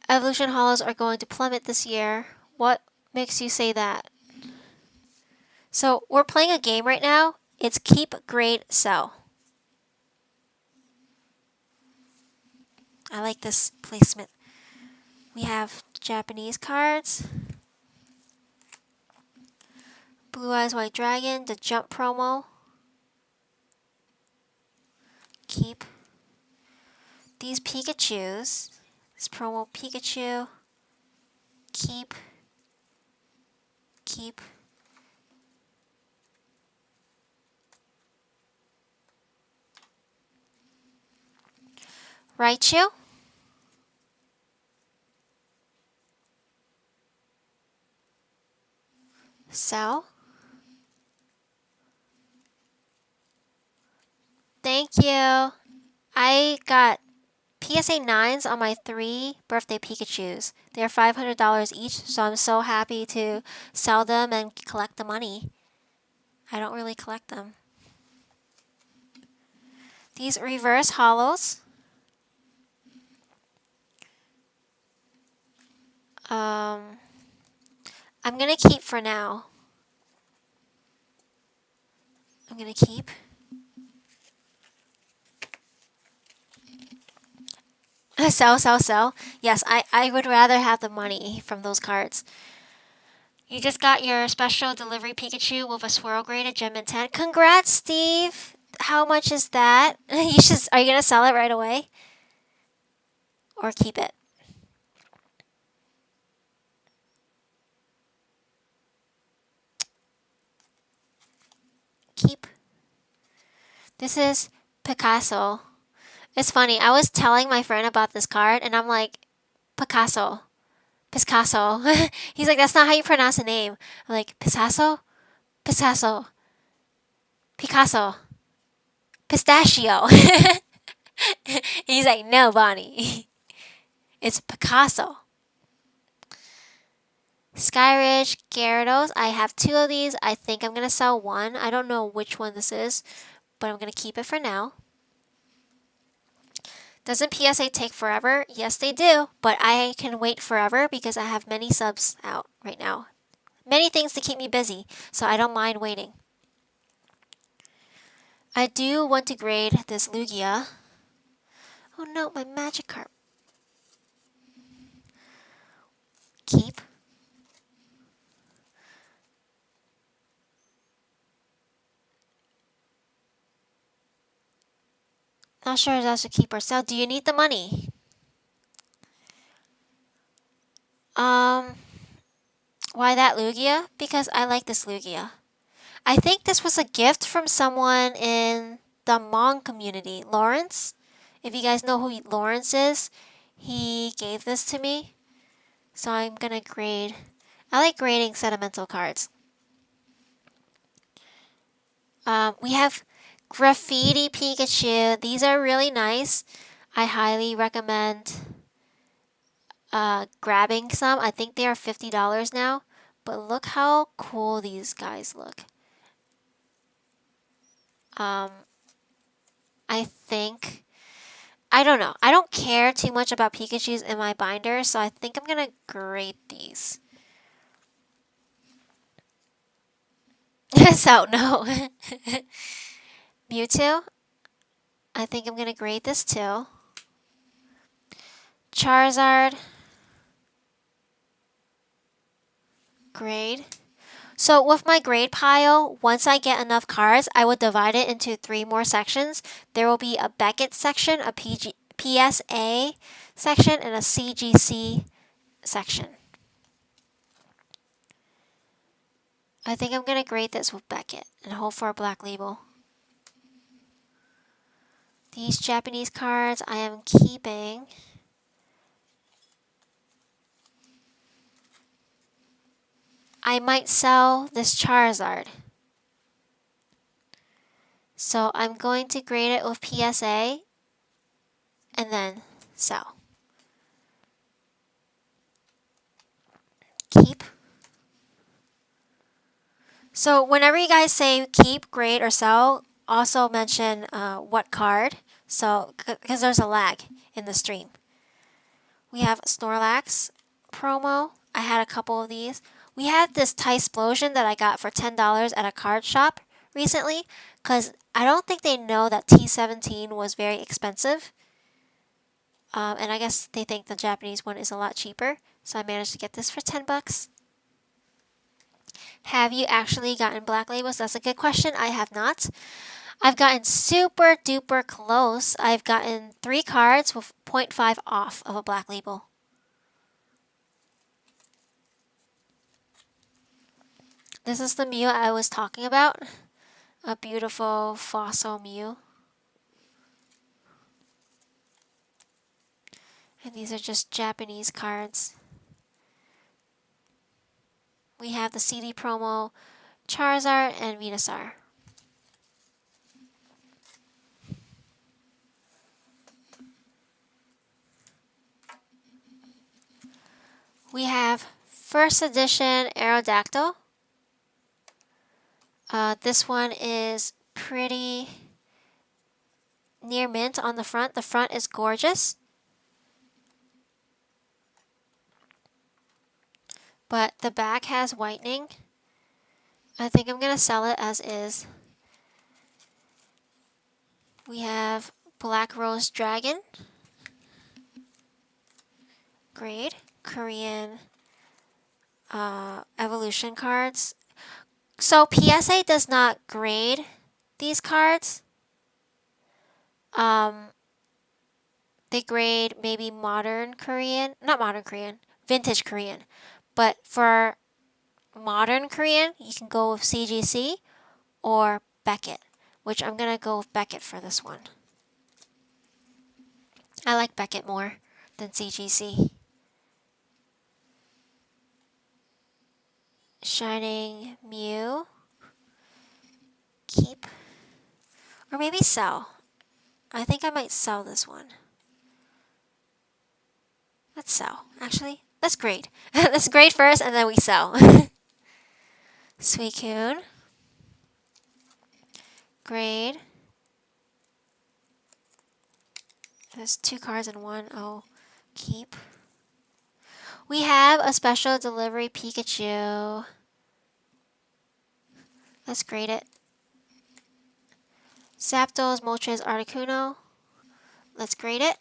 Evolution Hollows are going to plummet this year. What makes you say that? So we're playing a game right now. It's keep, grade, sell. I like this placement. We have Japanese cards. Blue Eyes White Dragon, the Jump promo. Keep. These Pikachus. This promo Pikachu. Keep. Keep. Raichu. Sell. you. I got PSA 9s on my 3 birthday Pikachus. They're $500 each, so I'm so happy to sell them and collect the money. I don't really collect them. These reverse hollows. I'm gonna keep for now. I'm gonna keep. Sell, sell, sell. Yes, I would rather have the money from those cards. You just got your special delivery Pikachu with a swirl graded gem and 10. Congrats, Steve! How much is that? Are you gonna sell it right away? Or keep it? Keep. This is Picasso. It's funny, I was telling my friend about this card and I'm like, Picasso. Picasso. He's like, that's not how you pronounce a name. I'm like, Picasso? Picasso. Picasso. Pistachio. He's like, no, Bonnie. It's Picasso. Skyridge Gyarados. I have 2 of these. I think I'm going to sell one. I don't know which one this is, but I'm going to keep it for now. Doesn't PSA take forever? Yes, they do, but I can wait forever because I have many subs out right now. Many things to keep me busy, so I don't mind waiting. I do want to grade this Lugia. Oh no, my Magikarp. Keep. Not sure if I should keep or sell. Do you need the money? Why that Lugia? Because I like this Lugia. I think this was a gift from someone in the Hmong community. Lawrence? If you guys know who Lawrence is, he gave this to me. So I'm gonna grade. I like grading sentimental cards. We have Graffiti Pikachu. These are really nice. I highly recommend grabbing some. I think they are $50 now. But look how cool these guys look. I think... I don't know. I don't care too much about Pikachus in my binder, so I think I'm going to grade these. So, no. Mewtwo. I think I'm going to grade this too. Charizard. Grade. So with my grade pile, once I get enough cards, I would divide it into 3 more sections. There will be a Beckett section, a PSA section, and a CGC section. I think I'm going to grade this with Beckett and hope for a black label. These Japanese cards I am keeping. I might sell this Charizard. So I'm going to grade it with PSA and then sell. Keep. So whenever you guys say keep, grade, or sell, also mention what card. So, because there's a lag in the stream. We have Snorlax promo. I had a couple of these. We had this Tysplosion that I got for $10 at a card shop recently, because I don't think they know that T17 was very expensive. And I guess they think the Japanese one is a lot cheaper. So I managed to get this for 10 bucks. Have you actually gotten black labels? That's a good question. I have not. I've gotten super duper close. I've gotten 3 cards with 0.5 off of a black label. This is the Mew I was talking about. A beautiful fossil Mew. And these are just Japanese cards. We have the CD promo, Charizard, and Venusaur. We have first edition Aerodactyl. This one is pretty near mint on the front. The front is gorgeous. But the back has whitening. I think I'm going to sell it as is. We have Black Rose Dragon. Grade. Korean evolution cards. So PSA does not grade these cards. They grade maybe modern Korean, not modern Korean, vintage Korean. But for modern Korean, you can go with CGC or Beckett, which I'm going to go with Beckett for this one. I like Beckett more than CGC. Shining Mew. Keep. Or maybe sell. I think I might sell this one. Let's sell. Actually, let's grade. Let's grade first and then we sell. Suicune. Grade. There's 2 cards in one. Oh, keep. We have a special delivery Pikachu. Let's grade it. Zapdos, Moltres, Articuno. Let's grade it.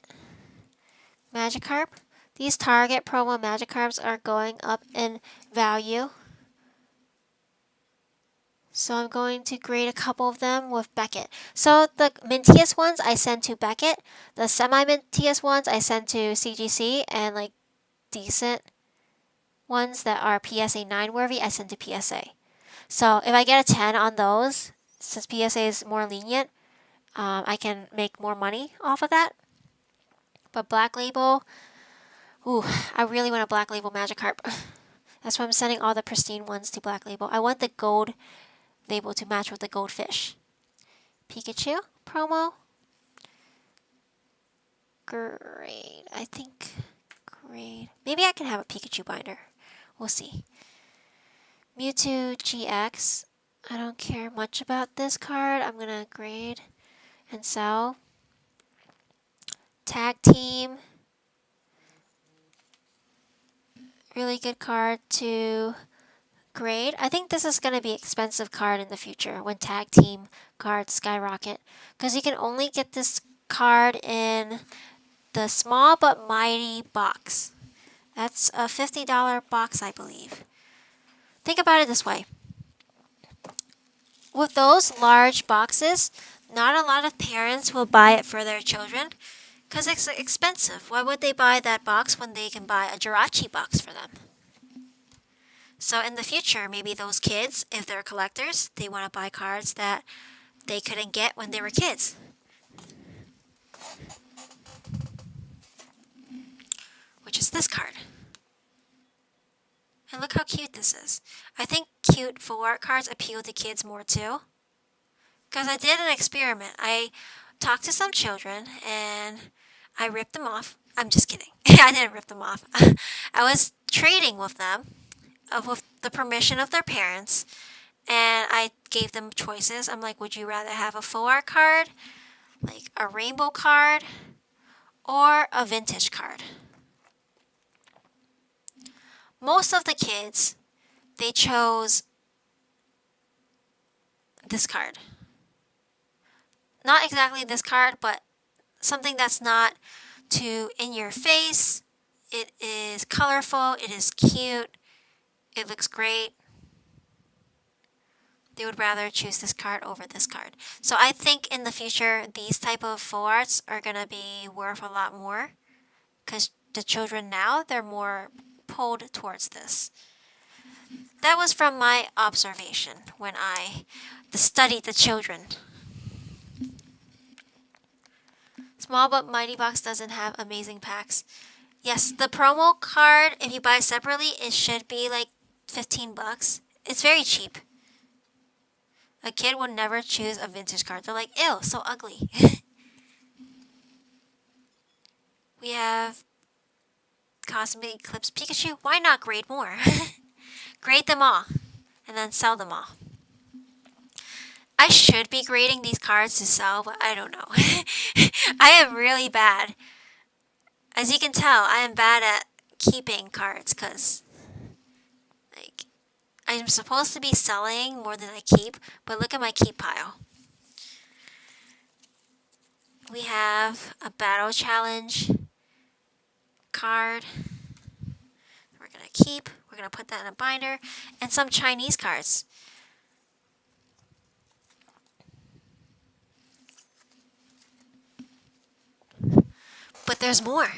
Magikarp. These Target promo Magikarps are going up in value. So I'm going to grade a couple of them with Beckett. So the mintiest ones I send to Beckett. The semi-mintiest ones I send to CGC. And like decent ones that are PSA 9 worthy, I send to PSA. So if I get a 10 on those, since PSA is more lenient, I can make more money off of that. But Black Label, ooh, I really want a Black Label Magikarp. That's why I'm sending all the pristine ones to Black Label. I want the gold label to match with the goldfish. Pikachu promo. Great. I think great. Maybe I can have a Pikachu binder. We'll see. Mewtwo GX. I don't care much about this card. I'm going to grade and sell. Tag Team. Really good card to grade. I think this is going to be an expensive card in the future when Tag Team cards skyrocket. Because you can only get this card in the small but mighty box. That's a $50 box, I believe. Think about it this way. With those large boxes, not a lot of parents will buy it for their children because it's expensive. Why would they buy that box when they can buy a Jirachi box for them? So in the future, maybe those kids, if they're collectors, they want to buy cards that they couldn't get when they were kids. Which is this card. And look how cute this is. I think cute full art cards appeal to kids more too. Because I did an experiment. I talked to some children and I ripped them off. I'm just kidding. I didn't rip them off. I was trading with them with the permission of their parents. And I gave them choices. I'm like, would you rather have a full art card, like a rainbow card, or a vintage card? Most of the kids, they chose this card. Not exactly this card, but something that's not too in your face. It is colorful. It is cute. It looks great. They would rather choose this card over this card. So I think in the future, these type of full arts are going to be worth a lot more. Because the children now, they're more pulled towards this. That was from my observation when I studied the children. Small but Mighty Box doesn't have amazing packs. Yes, the promo card, if you buy separately, it should be like $15. It's very cheap. A kid would never choose a vintage card. They're like, ew, so ugly. We have Cosmic Eclipse Pikachu. Why not grade more? Grade them all, and then sell them all. I should be grading these cards to sell, but I don't know. I am really bad. As you can tell, I am bad at keeping cards, because like, I'm supposed to be selling more than I keep, but look at my keep pile. We have a battle challenge card. We're going to keep. We're going to put that in a binder. And some Chinese cards. But there's more.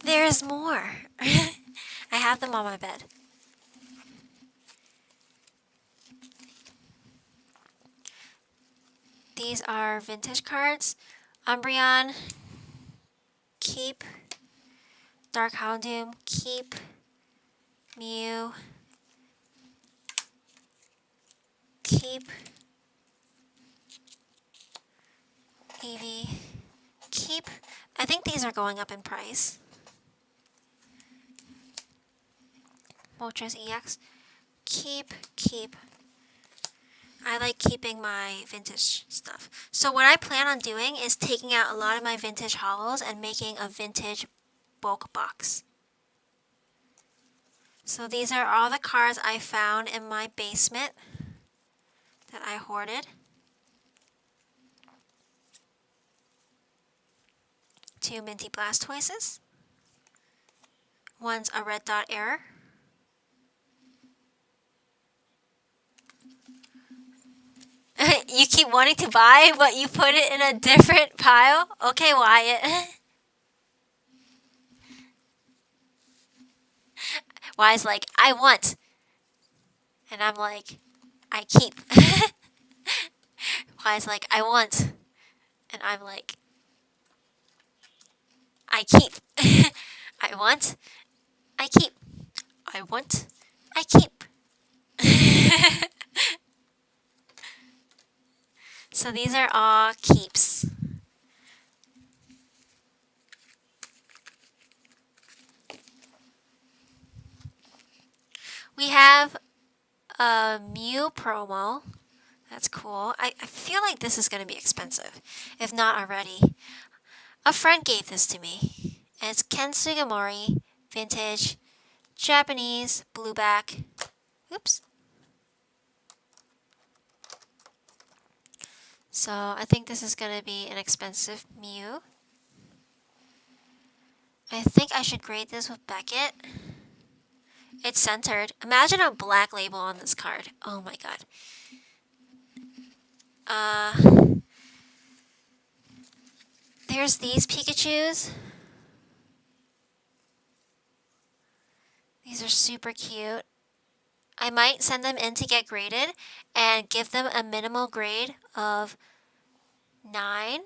There's more. I have them on my bed. These are vintage cards. Umbreon, keep. Dark Houndoom, keep. Mew, keep. Eevee, keep. I think these are going up in price. Moltres EX, keep. I like keeping my vintage stuff. So what I plan on doing is taking out a lot of my vintage holos and making a vintage bulk box. So these are all the cards I found in my basement that I hoarded. 2 Minty Blastoises. One's a red dot error. You keep wanting to buy, but you put it in a different pile? Okay, Wyatt. Wyatt's like, I want. And I'm like, I keep. Wyatt's like, I want. And I'm like, I keep. I want. I keep. I want. I keep. So these are all keeps. We have a Mew promo. That's cool. I feel like this is going to be expensive, if not already. A friend gave this to me. And it's Ken Sugimori, vintage, Japanese, blueback. Oops. So I think this is going to be an expensive Mew. I think I should grade this with Beckett. It's centered. Imagine a black label on this card. Oh my god. There's these Pikachus. These are super cute. I might send them in to get graded and give them a minimal grade of 9.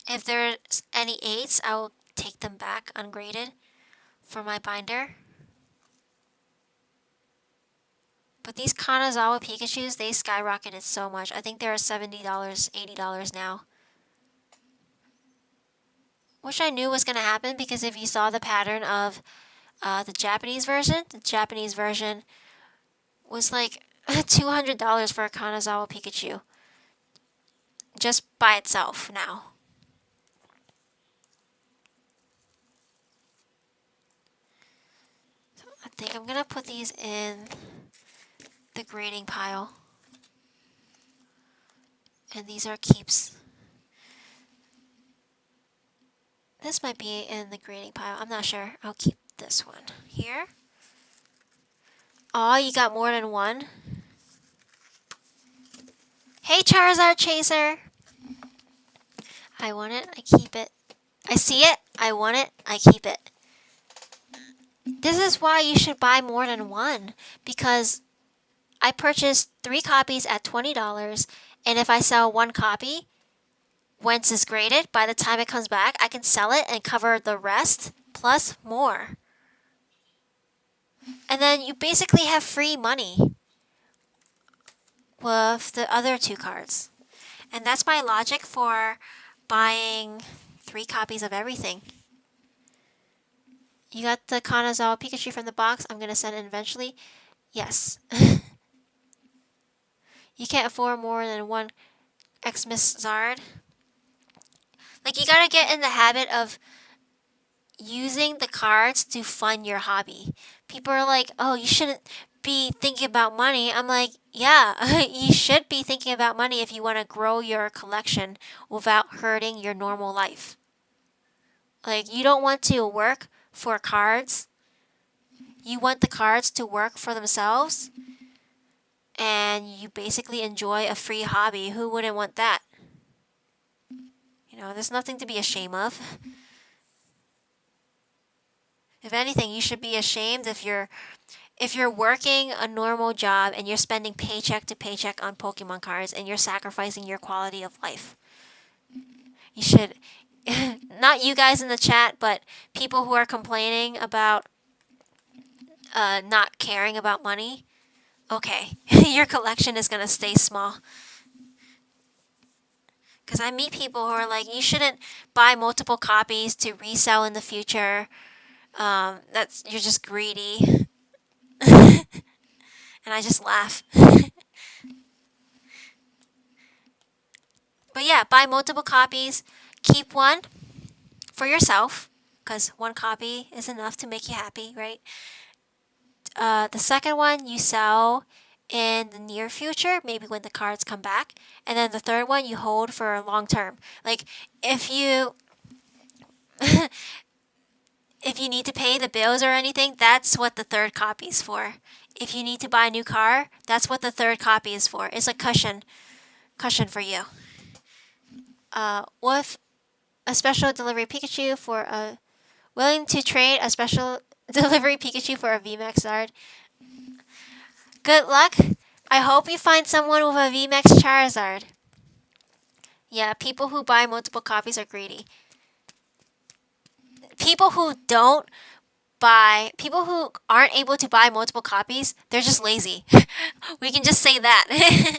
If there's any 8s, I will take them back ungraded for my binder. But these Kanazawa Pikachus, they skyrocketed so much. I think they're $70, $80 now. Which I knew was going to happen because if you saw the pattern of the Japanese version was like $200 for a Kanazawa Pikachu. Just by itself now. So I think I'm going to put these in the grading pile. And these are keeps. This might be in the grading pile. I'm not sure. I'll keep this one here. Oh, you got more than one? Hey, Charizard Chaser! I want it. I keep it. I see it. I want it. I keep it. This is why you should buy more than one. Because I purchased 3 copies at $20. And if I sell 1 copy, once it's graded, by the time it comes back, I can sell it and cover the rest plus more. And then you basically have free money with the other 2 cards. And that's my logic for buying 3 copies of everything. You got the Kanazawa Pikachu from the box. I'm going to send it eventually. Yes. You can't afford more than one Xmas Zard. Like, you gotta get in the habit of using the cards to fund your hobby. People are like, oh, you shouldn't be thinking about money. I'm like, yeah, you should be thinking about money if you want to grow your collection without hurting your normal life. Like, you don't want to work for cards. You want the cards to work for themselves. And you basically enjoy a free hobby. Who wouldn't want that? You know, there's nothing to be ashamed of. If anything, you should be ashamed if you're working a normal job and you're spending paycheck to paycheck on Pokemon cards and you're sacrificing your quality of life. You should, not you guys in the chat, but people who are complaining about not caring about money. Okay, your collection is going to stay small. Because I meet people who are like, you shouldn't buy multiple copies to resell in the future. You're just greedy. And I just laugh. But yeah, buy multiple copies. Keep one for yourself, because one copy is enough to make you happy, right? The second one you sell in the near future, maybe when the cards come back. And then the third one you hold for long term. Like, if you if you need to pay the bills or anything, that's what the third copy is for. If you need to buy a new car, that's what the third copy is for. It's a cushion for you. With a special delivery Pikachu for a willing to trade a special delivery Pikachu for a VMAX Zard. Good luck. I hope you find someone with a VMAX Charizard. Yeah, people who buy multiple copies are greedy. People who aren't able to buy multiple copies, they're just lazy. We can just say that.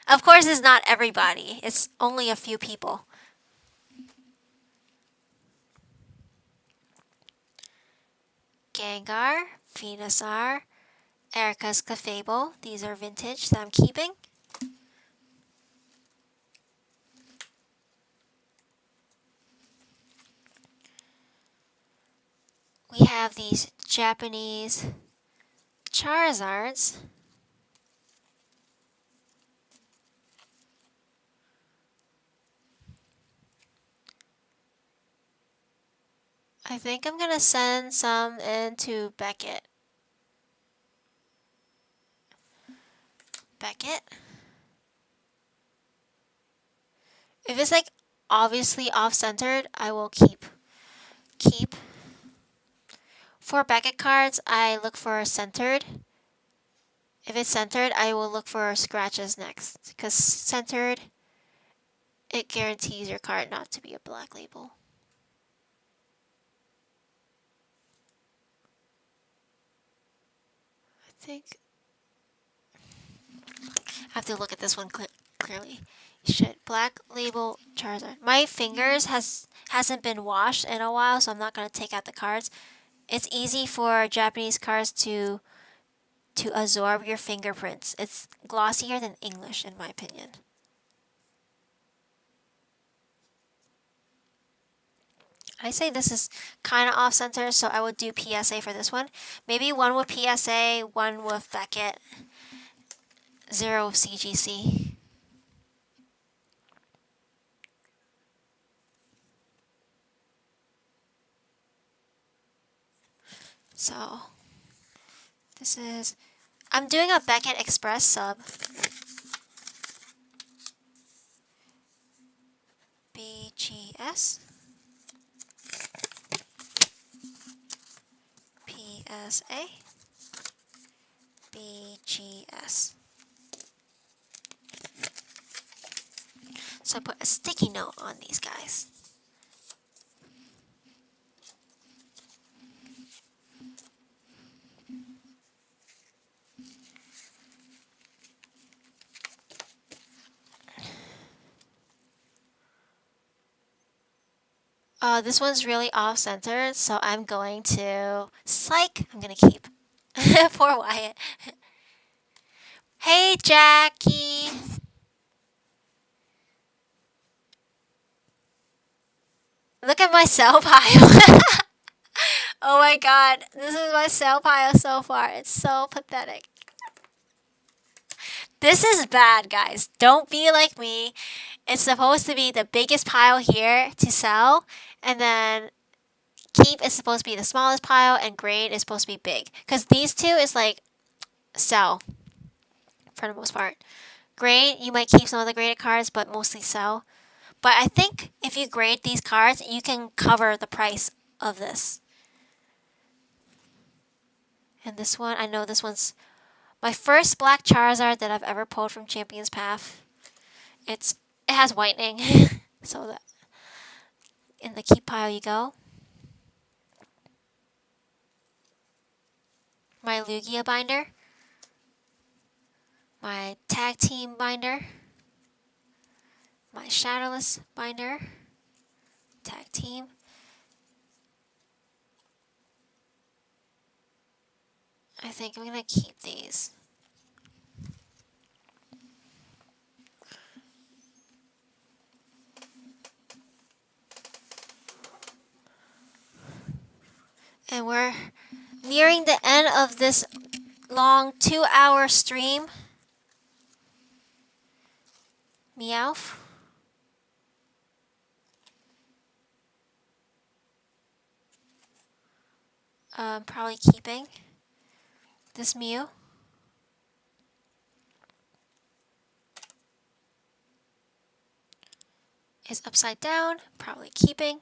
Of course, it's not everybody. It's only a few people. Gengar, Venusaur, Erica's Clefable. These are vintage that I'm keeping. We have these Japanese Charizards. I think I'm gonna send some into Beckett. If it's like obviously off-centered, I will keep. For Beckett cards, I look for centered. If it's centered, I will look for scratches next. Because centered, it guarantees your card not to be a black label. I think I have to look at this one clearly. Shit, black label Charizard. My fingers hasn't been washed in a while, so I'm not gonna take out the cards. It's easy for Japanese cards to absorb your fingerprints. It's glossier than English, in my opinion. I say this is kind of off-center, so I would do PSA for this one. Maybe one with PSA, one with Beckett, 0 CGC. So, this is... I'm doing a Beckett Express sub. BGS. PSA. BGS. So I put a sticky note on these guys. This one's really off-centered, so I'm going to... Psych! I'm going to keep. Poor Wyatt. Hey, Jackie! Look at my sell pile. Oh my god, this is my sell pile so far. It's so pathetic. This is bad, guys. Don't be like me. It's supposed to be the biggest pile here to sell, and then keep is supposed to be the smallest pile, and grade is supposed to be big. Because these two is like sell for the most part. Grade, you might keep some of the graded cards, but mostly sell. But I think if you grade these cards, you can cover the price of this. And this one, I know this one's my first black Charizard that I've ever pulled from Champion's Path. It has whitening, so that in the keep pile you go. My Lugia binder, my tag team binder, my shadowless binder, tag team. I think I'm gonna keep these. And we're nearing the end of this long 2-hour stream. Meowth. Probably keeping this Mew. Is upside down, probably keeping.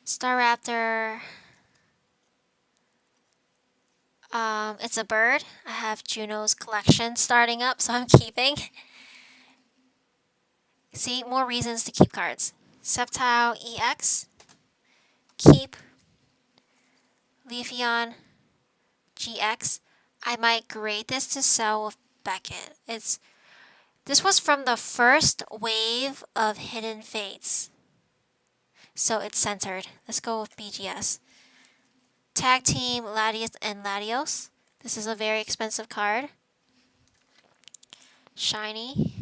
Staraptor. It's a bird. I have Juno's collection starting up, so I'm keeping. See, more reasons to keep cards. Sceptile EX. Keep. Leafeon GX. I might grade this to sell with Beckett. This was from the first wave of Hidden Fates. So it's centered. Let's go with BGS. Tag Team Latios and Latios. This is a very expensive card. Shiny.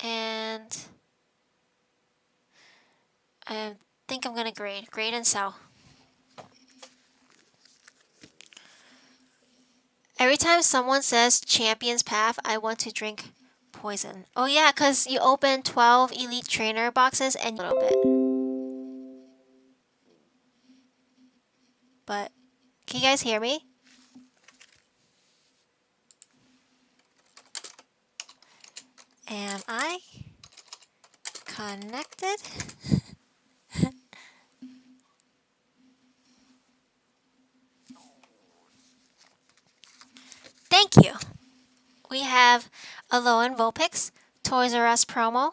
And I think I'm gonna grade and sell. Every time someone says Champion's Path, I want to drink poison. Oh yeah, because you open 12 Elite Trainer boxes and a little bit. But, can you guys hear me? Am I connected? Thank you. We have Alolan Vulpix, Toys R Us promo.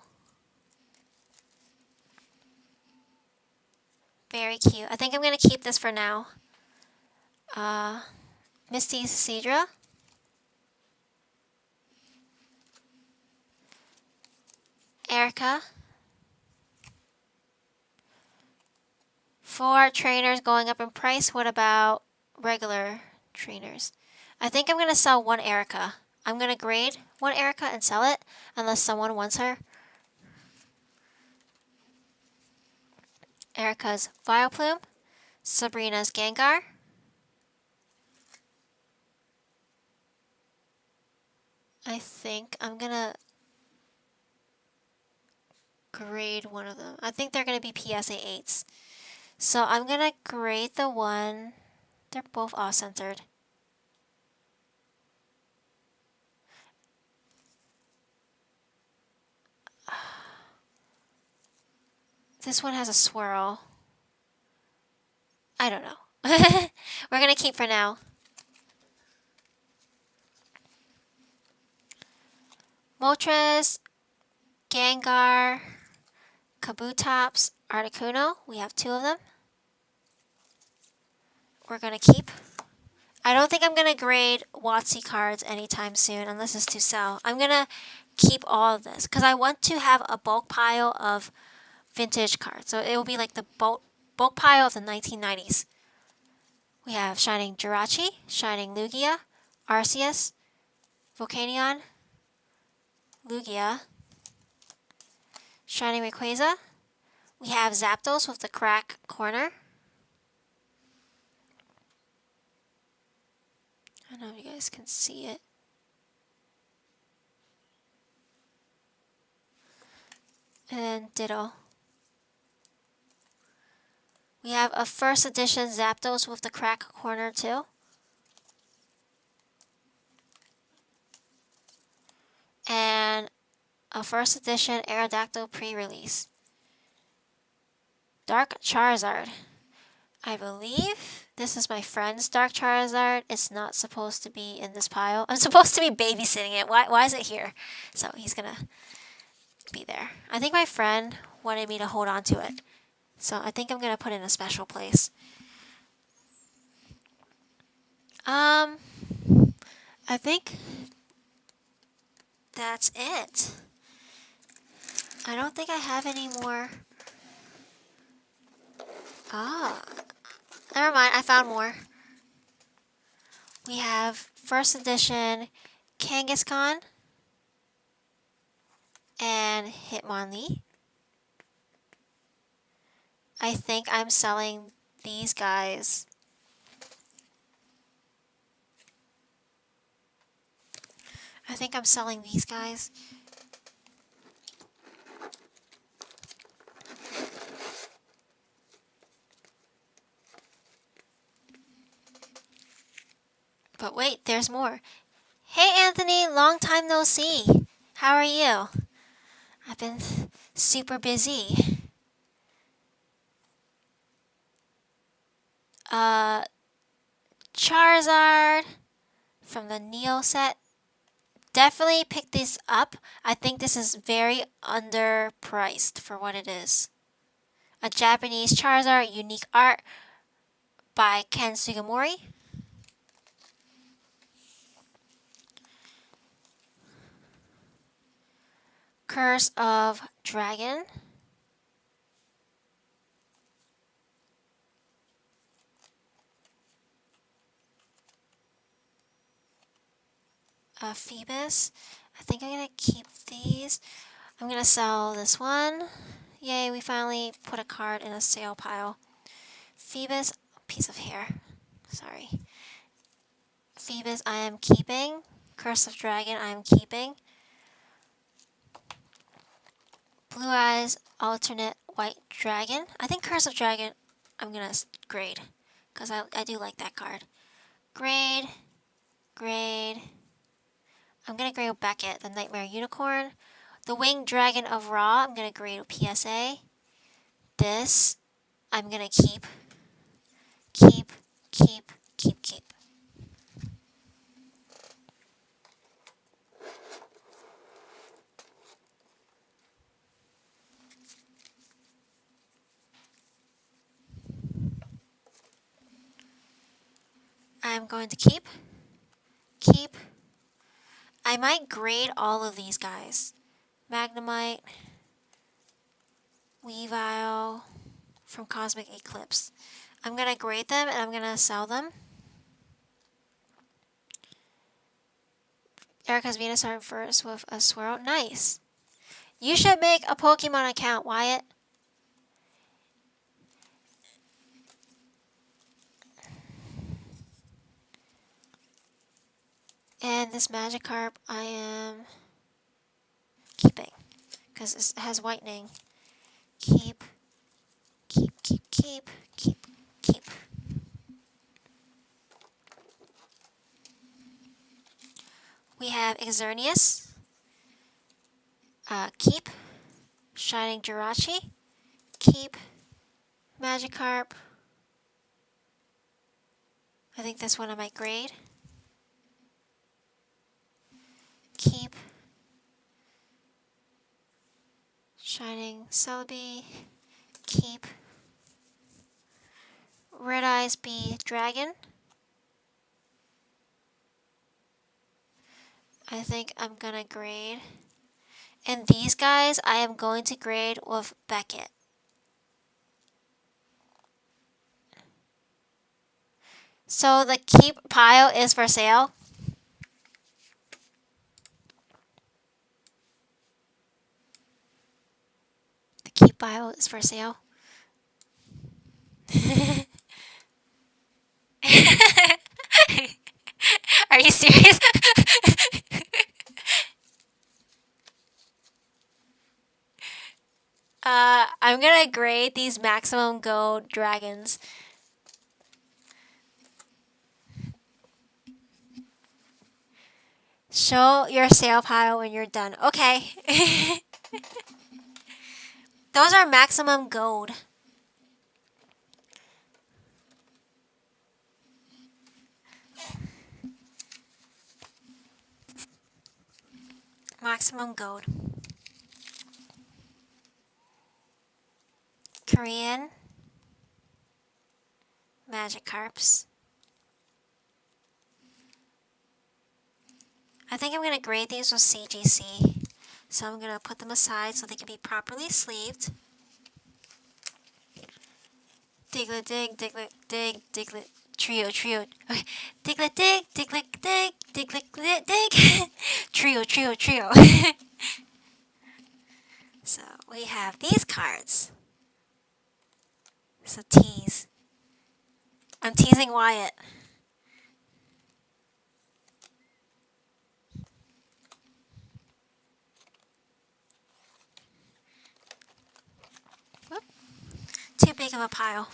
Very cute. I think I'm going to keep this for now. Misty Cedra. Erica. 4 trainers going up in price. What about regular trainers? I think I'm going to sell 1 Erica. I'm going to grade 1 Erica and sell it unless someone wants her. Erica's Vileplume. Sabrina's Gengar. I think I'm going to grade one of them. I think they're going to be PSA 8s. So I'm going to grade the one. They're both off-centered. This one has a swirl. I don't know. We're going to keep for now. Moltres, Gengar, Kabutops, Articuno. We have 2 of them. We're going to keep. I don't think I'm going to grade WotC cards anytime soon unless it's to sell. I'm going to keep all of this because I want to have a bulk pile of vintage cards. So it will be like the bulk pile of the 1990s. We have Shining Jirachi, Shining Lugia, Arceus, Volcanion, Lugia, Shining Rayquaza. We have Zapdos with the crack corner. I don't know if you guys can see it. And then Ditto. We have a first edition Zapdos with the crack corner too. And a first edition Aerodactyl pre-release. Dark Charizard. I believe this is my friend's Dark Charizard. It's not supposed to be in this pile. I'm supposed to be babysitting it. Why is it here? So he's gonna be there. I think my friend wanted me to hold on to it. So I think I'm gonna put it in a special place. I think that's it. I don't think I have any more. Never mind, I found more. We have first edition Kangaskhan and Hitmonlee. I think I'm selling these guys. But wait, there's more. Hey Anthony, long time no see. How are you? I've been super busy. Charizard from the Neo set. Definitely pick this up. I think this is very underpriced for what it is. A Japanese Charizard, unique art by Ken Sugimori. Curse of Dragon. Phoebus. I think I'm gonna keep these. I'm gonna sell this one. Yay, we finally put a card in a sale pile. Phoebus, piece of hair. Sorry. Phoebus, I am keeping. Curse of Dragon, I am keeping. Blue Eyes, alternate white dragon. I think Curse of Dragon, I'm gonna grade. Because I do like that card. Grade. I'm gonna grade Beckett, the Nightmare Unicorn. The Winged Dragon of Ra, I'm gonna grade a PSA. This, I'm gonna keep. I'm going to keep. I might grade all of these guys. Magnemite, Weavile from Cosmic Eclipse. I'm going to grade them and I'm going to sell them. Erica's Venusaur first with a swirl. Nice. You should make a Pokemon account, Wyatt. And this Magikarp I am keeping because it has whitening. Keep. We have Xerneas. Keep. Shining Jirachi. Keep. Magikarp. I think this one I might grade. Keep. Shining Celebi. Keep. Red Eyes Bee Dragon. I think I'm gonna grade. And these guys I am going to grade with Beckett. So the keep pile is for sale. The keep pile is for sale. Are you serious? I'm gonna grade these maximum gold dragons. Show your sale pile when you're done. Okay. Those are maximum gold. Maximum gold. Korean Magikarps. I think I'm going to grade these with CGC. So I'm going to put them aside so they can be properly sleeved. Diglett dig, Diglett dig, Diglett trio. Okay. Diglett dig, Diglett dig, Diglett dig. Trio. So we have these cards. So tease. I'm teasing Wyatt. Whoop. Too big of a pile.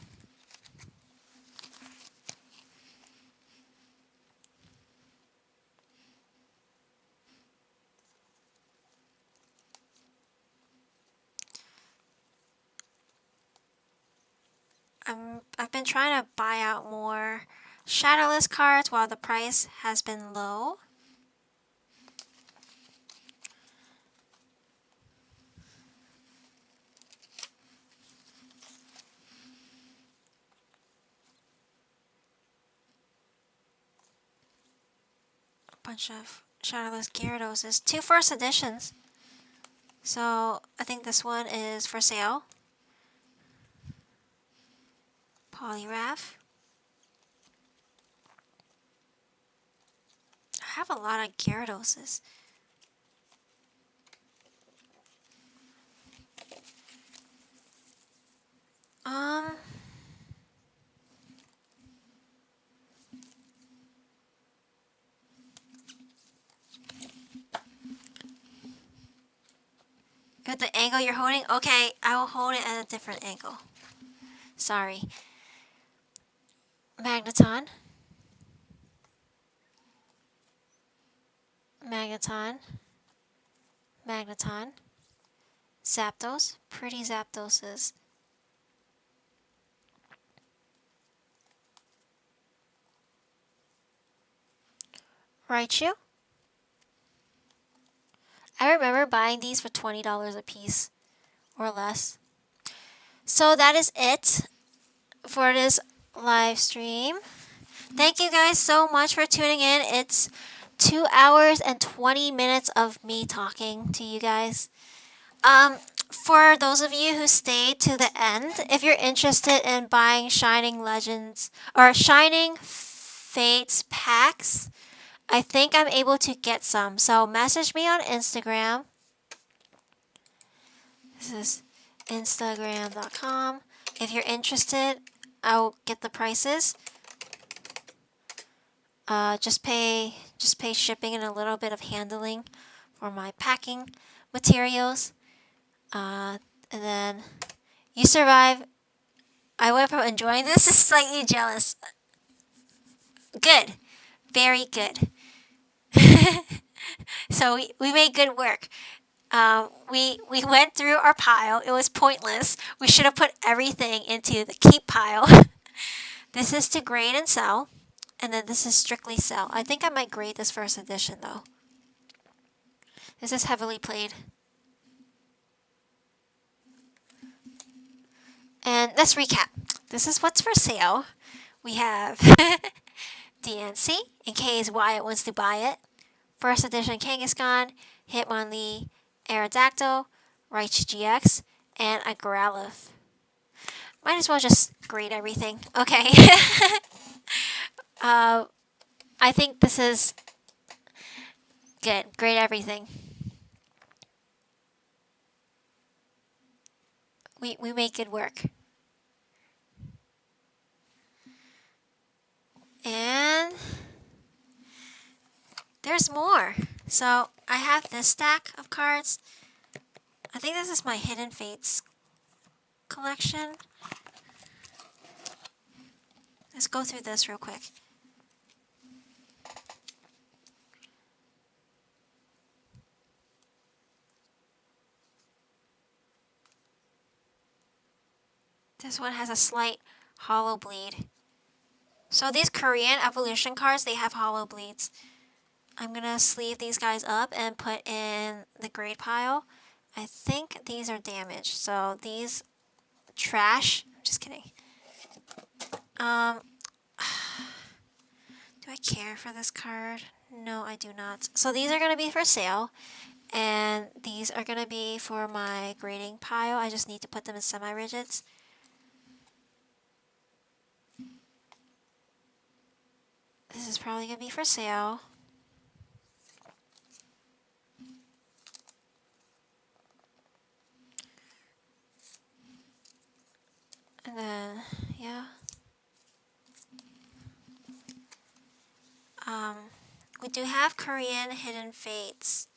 I've been trying to buy out more shadowless cards while the price has been low. A bunch of shadowless Gyarados. 2 first editions. So I think this one is for sale. Poliwrath. I have a lot of Gyarados. At the angle you're holding? Okay, I will hold it at a different angle. Sorry. Magneton. Zapdos. Pretty Zapdoses. Raichu. I remember buying these for $20 a piece or less. So that is it for this live stream. Thank you guys so much for tuning in. It's 2 hours and 20 minutes of me talking to you guys. For those of you who stayed to the end, if you're interested in buying Shining Legends or Shining Fates packs, I think I'm able to get some. So message me on Instagram. This is Instagram.com. If you're interested, I'll get the prices. Just pay shipping and a little bit of handling for my packing materials. And then you survive. I went from enjoying this to slightly jealous. Good. Very good. So we made good work. We went through our pile. It was pointless. We should have put everything into the keep pile. This is to grade and sell. And then this is strictly sell. I think I might grade this first edition though. This is heavily played. And let's recap. This is what's for sale. We have DNC, in case Wyatt wants to buy it. First edition Kangaskhan, Hitmonlee, Aerodactyl, Raichu GX, and a Growlithe. Might as well just grade everything. Okay. I think this is good. Grade everything. We make good work. And there's more. So I have this stack of cards. I think this is my Hidden Fates collection. Let's go through this real quick. This one has a slight hollow bleed. So these Korean evolution cards, they have hollow bleeds. I'm gonna sleeve these guys up and put in the grade pile. I think these are damaged, so these trash. Just kidding. Do I care for this card? No, I do not. So these are gonna be for sale, and these are gonna be for my grading pile. I just need to put them in semi-rigids. This is probably gonna be for sale. And then, yeah. We do have Korean Hidden Fates.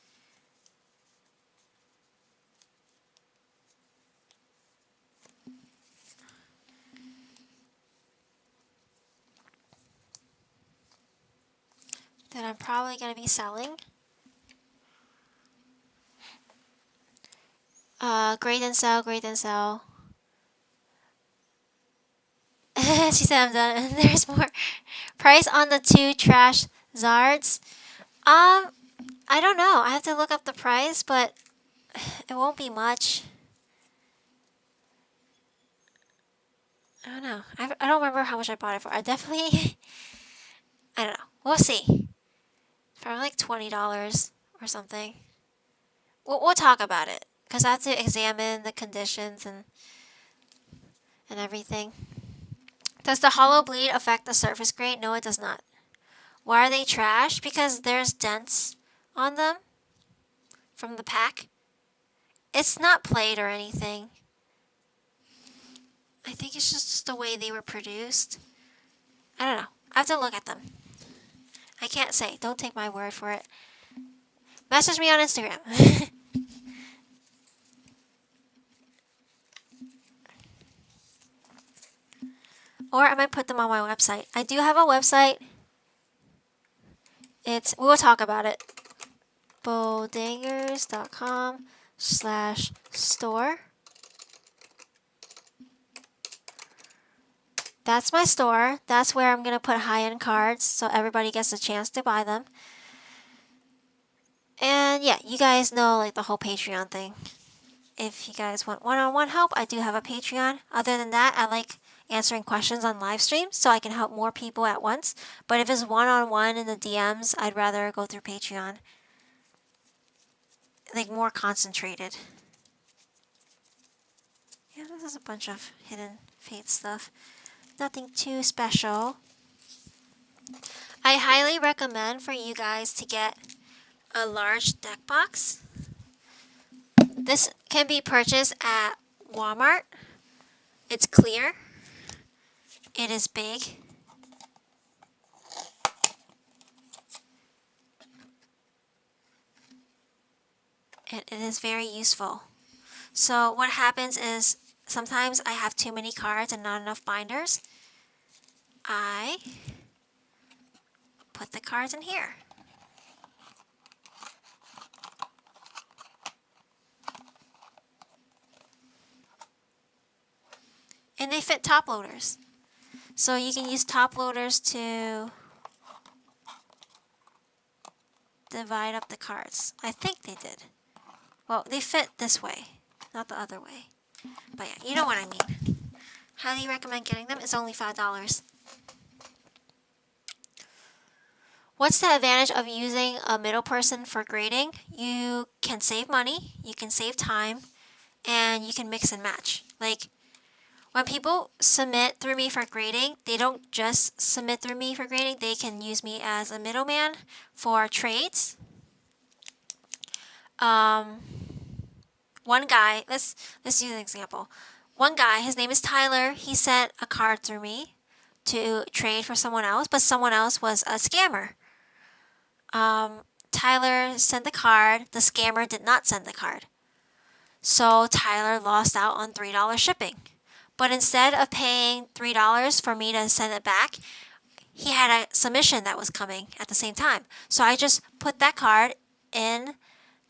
That I'm probably going to be selling. Grade and sell, grade and sell. She said I'm done. And there's more. Price on the 2 trash Zards. I don't know. I have to look up the price, but it won't be much. I don't know. I don't remember how much I bought it for. I definitely... I don't know. We'll see. Probably like $20 or something. We'll talk about it. Because I have to examine the conditions and everything. Does the hollow bleed affect the surface grade? No, it does not. Why are they trash? Because there's dents on them from the pack. It's not played or anything. I think it's just the way they were produced. I don't know. I have to look at them. I can't say. Don't take my word for it. Message me on Instagram. Or I might put them on my website. I do have a website. We will talk about it. Bowdangers.com/store. That's my store. That's where I'm going to put high-end cards so everybody gets a chance to buy them. And yeah, you guys know like the whole Patreon thing. If you guys want one-on-one help, I do have a Patreon. Other than that, I like answering questions on live streams so I can help more people at once. But if it's one-on-one in the DMs, I'd rather go through Patreon. Like more concentrated. Yeah, this is a bunch of Hidden Fate stuff. Nothing too special. I highly recommend for you guys to get a large deck box. This can be purchased at Walmart. It's clear. It is big. It is very useful. So what happens is sometimes I have too many cards and not enough binders. I put the cards in here. And they fit top loaders. So you can use top loaders to divide up the cards. I think they did. Well, they fit this way, not the other way. But yeah, you know what I mean. Highly recommend getting them. It's only $5. What's the advantage of using a middle person for grading? You can save money, you can save time, and you can mix and match. Like, when people submit through me for grading, they don't just submit through me for grading, they can use me as a middleman for trades. Um, one guy, let's use an example. One guy, his name is Tyler, he sent a card through me to trade for someone else, but someone else was a scammer. Tyler sent the card, the scammer did not send the card. So Tyler lost out on $3 shipping. But instead of paying $3 for me to send it back, he had a submission that was coming at the same time. So I just put that card in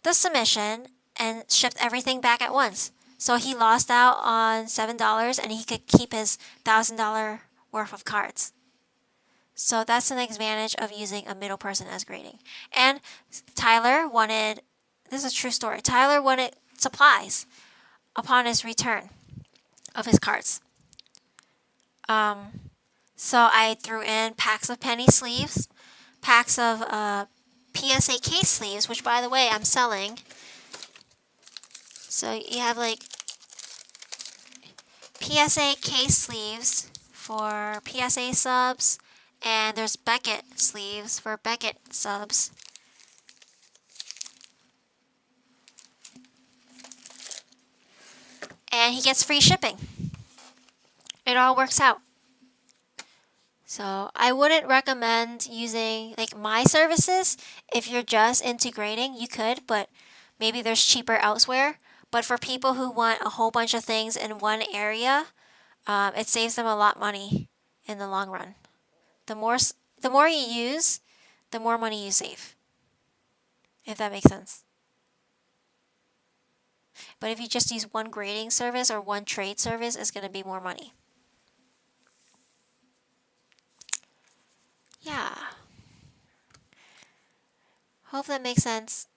the submission and shipped everything back at once. So he lost out on $7 and he could keep his $1,000 worth of cards. So that's an advantage of using a middle person as grading. And Tyler wanted, this is a true story, Tyler wanted supplies upon his return of his cards. So I threw in packs of penny sleeves, packs of PSA case sleeves, which by the way I'm selling. So you have like PSA case sleeves for PSA subs, and there's Beckett sleeves for Beckett subs. And he gets free shipping. It all works out. So I wouldn't recommend using like my services. If you're just into grading, you could, but maybe there's cheaper elsewhere. But for people who want a whole bunch of things in one area, it saves them a lot of money in the long run. The more you use, the more money you save. If that makes sense. But if you just use one grading service or one trade service, it's going to be more money. Yeah. Hope that makes sense.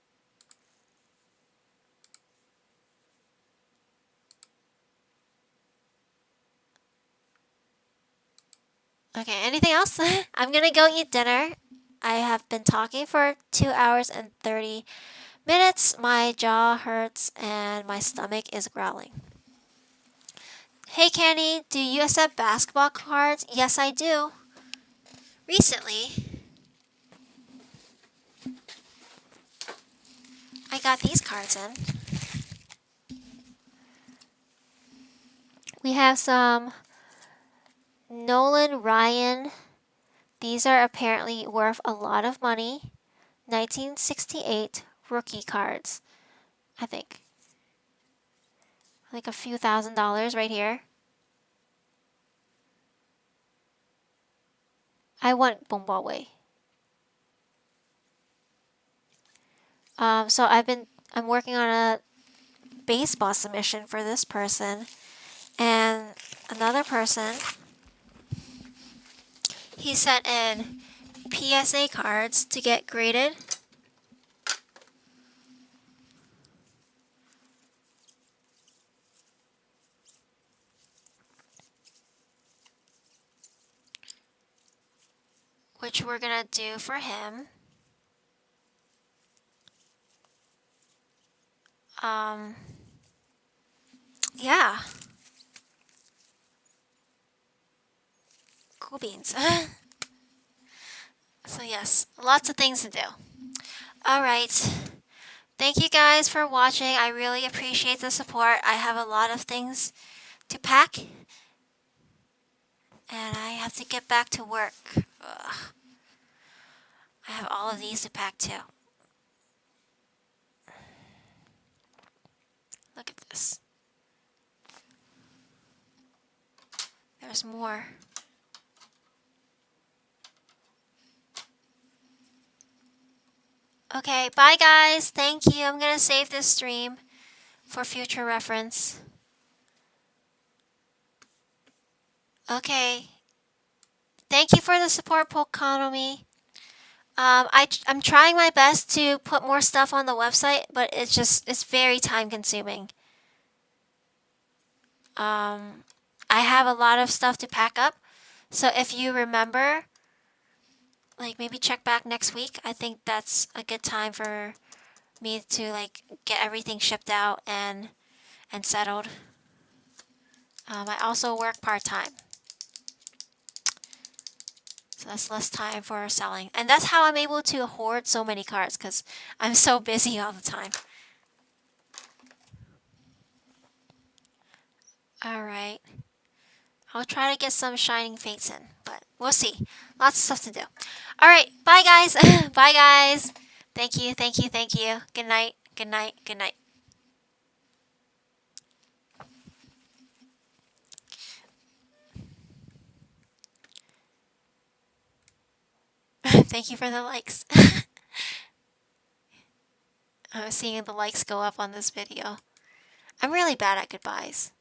Okay, anything else? I'm gonna go eat dinner. I have been talking for 2 hours and 30 minutes. My jaw hurts and my stomach is growling. Hey Kenny, do you accept basketball cards? Yes, I do. Recently, I got these cards in. We have some Nolan Ryan. These are apparently worth a lot of money. 1968 rookie cards, I think. Like a few $1,000s right here. I want Bombaway. So I'm working on a baseball submission for this person, and another person. He sent in PSA cards to get graded. Which we're gonna do for him. Yeah. Cool beans. So yes, lots of things to do. Alright. Thank you guys for watching. I really appreciate the support. I have a lot of things to pack. And I have to get back to work. Ugh. I have all of these to pack too. Look at this. There's more. Okay, bye guys. Thank you. I'm gonna save this stream for future reference. Okay. Thank you for the support, Pokemonomy. I'm trying my best to put more stuff on the website, but it's very time consuming. I have a lot of stuff to pack up. So if you remember like maybe check back next week. I think that's a good time for me to like get everything shipped out and settled. I also work part-time, so that's less time for selling, and that's how I'm able to hoard so many cards because I'm so busy all the time. All right, I'll try to get some Shining Fates in, but we'll see. Lots of stuff to do. All right, bye guys. Bye guys. Thank you, thank you, thank you. Good night, good night, good night. Thank you for the likes. I'm seeing the likes go up on this video. I'm really bad at goodbyes.